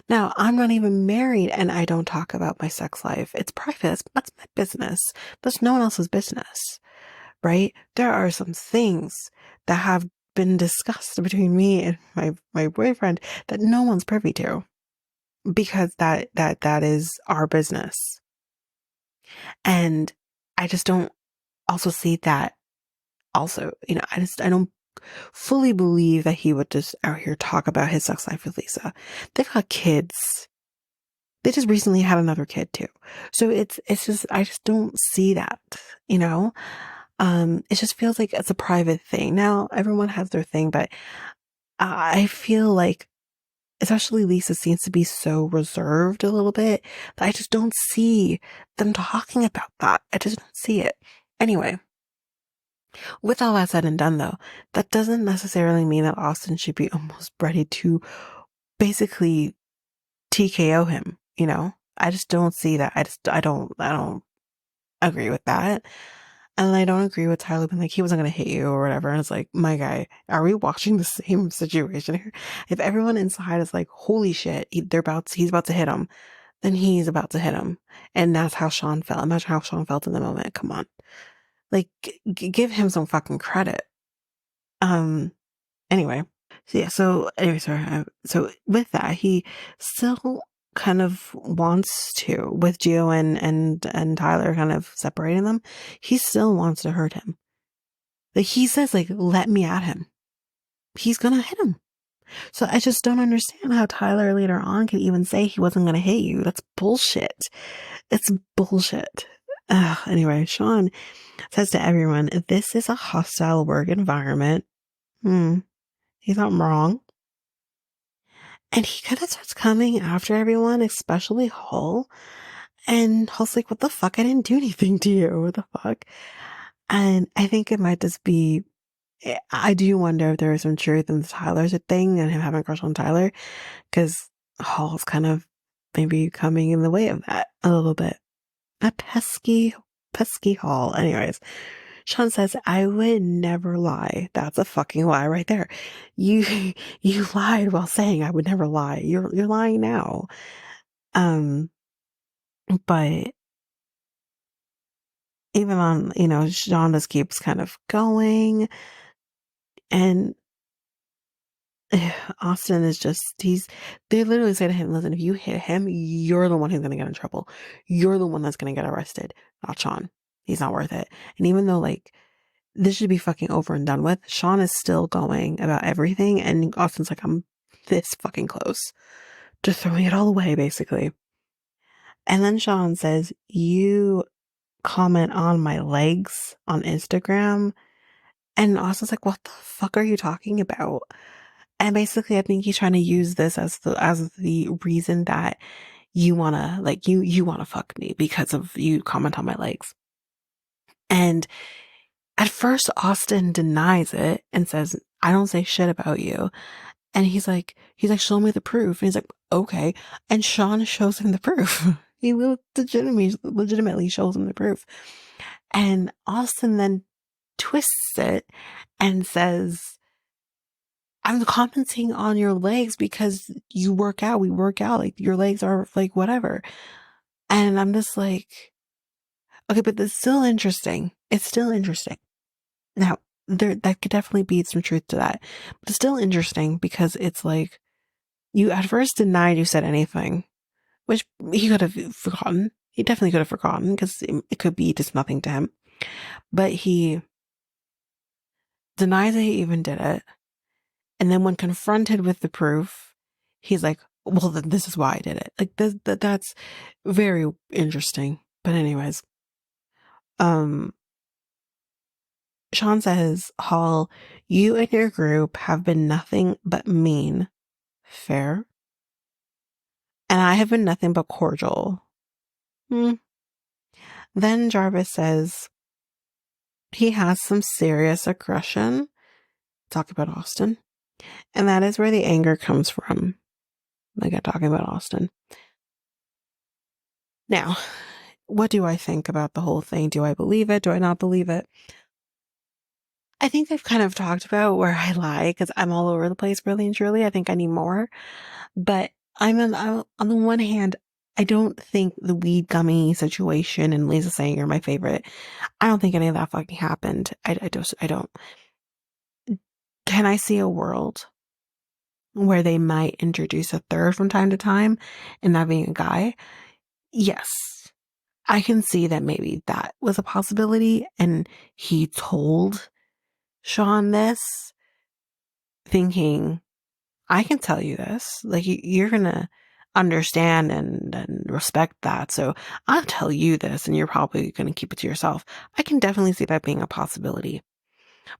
Now, I'm not even married and I don't talk about my sex life. It's private. That's my business. That's no one else's business, right? There are some things that have been discussed between me and my boyfriend that no one's privy to because that is our business. And I just don't also see that also, I don't fully believe that he would just out here talk about his sex life with Lisa. They've got kids. They just recently had another kid too. So it's just, I just don't see that, it just feels like it's a private thing. Now everyone has their thing, but I feel like especially Lisa seems to be so reserved a little bit that I just don't see them talking about that. I just don't see it. Anyway, with all that said and done though, that doesn't necessarily mean that Austin should be almost ready to basically TKO him, I just don't see that. I don't agree with that. And I don't agree with Tyler being like, he wasn't going to hit you or whatever. And it's like, my guy, are we watching the same situation here? If everyone inside is like, holy shit, he's about to hit him, then he's about to hit him. And that's how Sean felt. Imagine how Sean felt in the moment. Come on. Like, give him some fucking credit. Anyway. So yeah, so anyway, sorry. So with that, he still kind of wants to, with Gio and Tyler kind of separating them, he still wants to hurt him. Like, he says, like, let me at him. He's gonna hit him. So I just don't understand how Tyler later on can even say he wasn't gonna hit you. That's bullshit. It's bullshit. Anyway, Sean says to everyone, this is a hostile work environment. He's not wrong. And he kind of starts coming after everyone, especially Hull. And Hull's like, what the fuck? I didn't do anything to you. What the fuck? And I think it might just be, I do wonder if there is some truth in Tyler's thing and him having a crush on Tyler, because Hull's kind of maybe coming in the way of that a little bit. A pesky Hull. Anyways, Sean says, I would never lie. That's a fucking lie right there. You lied while saying I would never lie. You're lying now. But even on, Sean just keeps kind of going, and Austin is just, they literally say to him, listen, if you hit him, you're the one who's going to get in trouble. You're the one that's going to get arrested, not Sean. He's not worth it. And even though, like, this should be fucking over and done with, Sean is still going about everything, and Austin's like, I'm this fucking close to throwing it all away, basically. And then Sean says, you comment on my legs on Instagram. And Austin's like, what the fuck are you talking about? And basically, I think he's trying to use this as the reason that you wanna, like, you wanna fuck me because of you comment on my legs. And at first, Austin denies it and says, I don't say shit about you. And he's like, show me the proof. And he's like, okay. And Sean shows him the proof. He legitimately shows him the proof. And Austin then twists it and says, I'm commenting on your legs because you work out. We work out. Like, your legs are like whatever. And I'm just like, okay, but it's still interesting. It's still interesting. Now, that could definitely be some truth to that. But it's still interesting because it's like, you at first denied you said anything, which he could have forgotten. He definitely could have forgotten because it could be just nothing to him. But he denies that he even did it. And then when confronted with the proof, he's like, well, then this is why I did it. Like, that's very interesting. But anyways, Sean says, Hall, you and your group have been nothing but mean. Fair. And I have been nothing but cordial. Then Jarvis says, he has some serious aggression. Talk about Austin. And that is where the anger comes from. Like, I'm talking about Austin. Now, what do I think about the whole thing? Do I believe it? Do I not believe it? I think I've kind of talked about where I lie because I'm all over the place, really and truly. I think I need more. But I'm on the one hand, I don't think the weed gummy situation and Lisa saying are my favorite. I don't think any of that fucking happened. I don't. Can I see a world where they might introduce a third from time to time and that being a guy? Yes. I can see that maybe that was a possibility and he told Sean this thinking, I can tell you this, like, you're gonna understand and respect that, so I'll tell you this and you're probably gonna keep it to yourself. I can definitely see that being a possibility,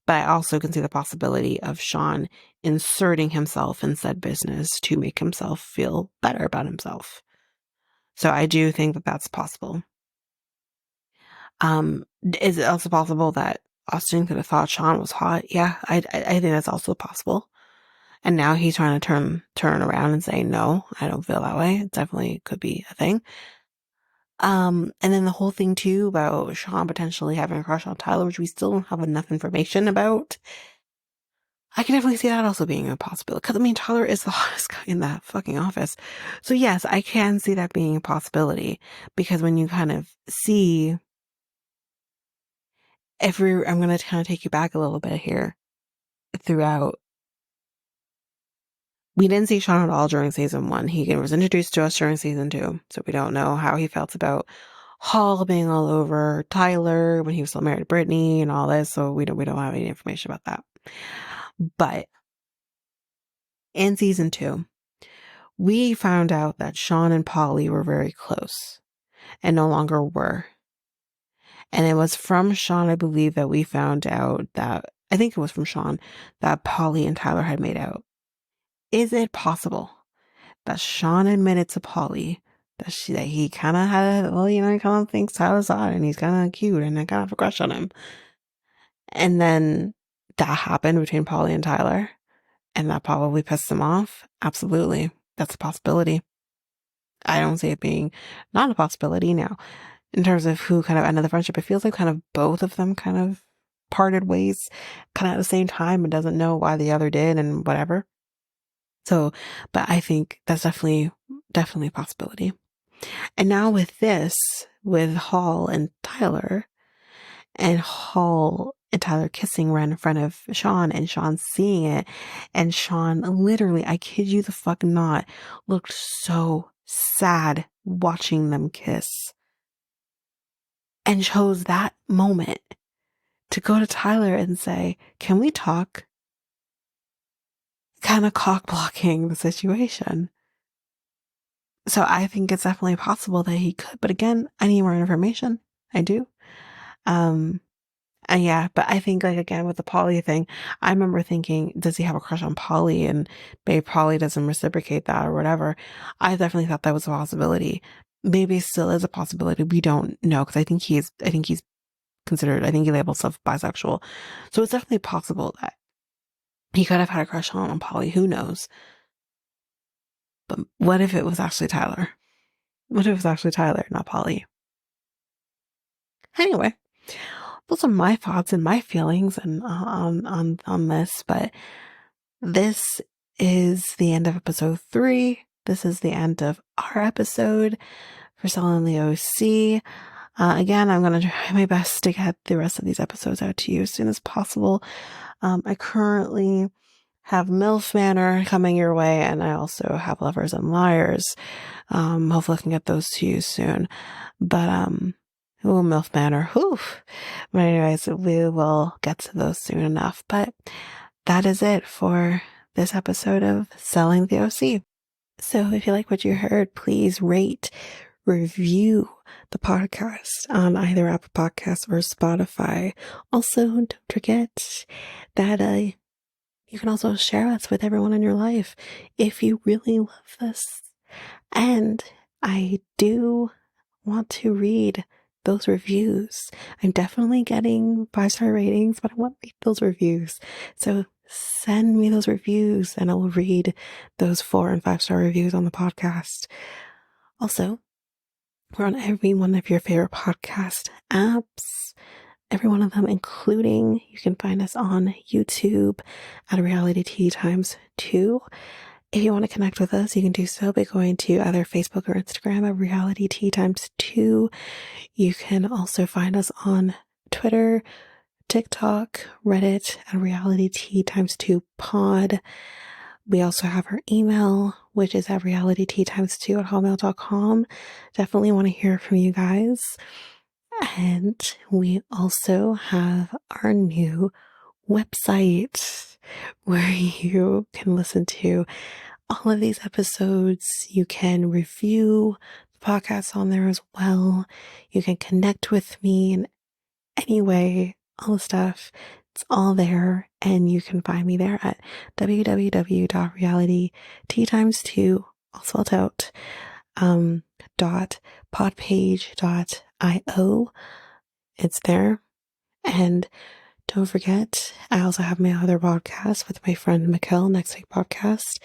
but I also can see the possibility of Sean inserting himself in said business to make himself feel better about himself. So I do think that that's possible. Is it also possible that Austin could have thought Sean was hot? Yeah, I think that's also possible. And now he's trying to turn around and say, no, I don't feel that way. It definitely could be a thing. And then the whole thing too about Sean potentially having a crush on Tyler, which we still don't have enough information about. I can definitely see that also being a possibility. Because, I mean, Tyler is the hottest guy in that fucking office. So, yes, I can see that being a possibility. Because when you kind of see, I'm going to kind of take you back a little bit here throughout We didn't see Sean at all during season 1. He was introduced to us during season 2, so we don't know how he felt about Hall being all over Tyler when he was still married to Brittany and all this, so we don't have any information about that. But in season 2, we found out that Sean and Polly were very close and no longer were. And it was from Sean, I believe, that we found out that, I think it was from Sean, that Polly and Tyler had made out. Is it possible that Sean admitted to Polly that he kind of had, he kind of thinks Tyler's hot and he's kind of cute and I kind of a crush on him. And then that happened between Polly and Tyler and that probably pissed him off? Absolutely. That's a possibility. I don't see it being not a possibility now. In terms of who kind of ended the friendship, it feels like kind of both of them kind of parted ways kind of at the same time and doesn't know why the other did and whatever. So, but I think that's definitely a possibility. And now with this, with Hall and Tyler, and Hall and Tyler kissing right in front of Sean, and Sean seeing it, and Sean literally, I kid you the fuck not, looked so sad watching them kiss. And chose that moment to go to Tyler and say, can we talk? Kind of cock blocking the situation. So I think it's definitely possible that he could. But again, I need more information. I do. And yeah, but I think like again with the Polly thing, I remember thinking, does he have a crush on Polly? And maybe Polly doesn't reciprocate that or whatever. I definitely thought that was a possibility. Maybe it still is a possibility. We don't know because I think he's considered, I think he labels himself bisexual. So it's definitely possible that he could have had a crush on Polly. Who knows? But what if it was actually Tyler? What if it was actually Tyler, not Polly? Anyway, those are my thoughts and my feelings and on this. But this is the end of episode 3. This is the end of our episode for Selling the OC. Again, I'm going to try my best to get the rest of these episodes out to you as soon as possible. I currently have MILF Manor coming your way, and I also have Lovers and Liars. Hopefully I can get those to you soon. But, MILF Manor, whew. But anyways, we will get to those soon enough. But that is it for this episode of Selling the OC. So if you like what you heard, please rate, review the podcast on either Apple Podcasts or Spotify. Also, don't forget that you can also share us with everyone in your life if you really love this. And I do want to read those reviews. I'm definitely getting 5-star ratings, but I want to read those reviews. So send me those reviews and I will read those 4 and 5-star reviews on the podcast. Also, we're on every one of your favorite podcast apps, every one of them, including you can find us on YouTube at Reality Tea Times 2. If you want to connect with us, you can do so by going to either Facebook or Instagram at Reality Tea Times 2. You can also find us on Twitter, TikTok, Reddit at Reality Tea Times 2 pod. We also have our email, which is at realityteatimes2@hotmail.com. Definitely want to hear from you guys. And we also have our new website where you can listen to all of these episodes. You can review the podcast on there as well. You can connect with me in any way, all the stuff. It's all there, and you can find me there at www.realityteatimes2, all spelled out, .podpage.io. It's there. And don't forget, I also have my other podcast with my friend Mikkel, Next Take Podcast,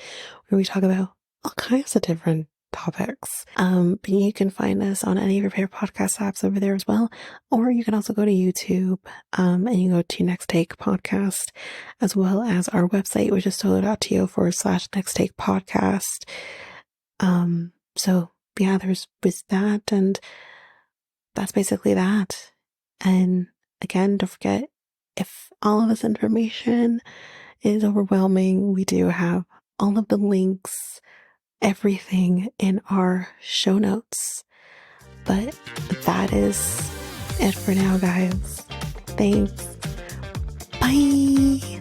where we talk about all kinds of different topics. But you can find us on any of your favorite podcast apps over there as well. Or you can also go to YouTube, and you go to Next Take Podcast, as well as our website, which is solo.to/Next Take Podcast. So yeah, there's that, and that's basically that. And again, don't forget, if all of this information is overwhelming, we do have all of the links, everything in our show notes. But that is it for now, guys. Thanks. Bye.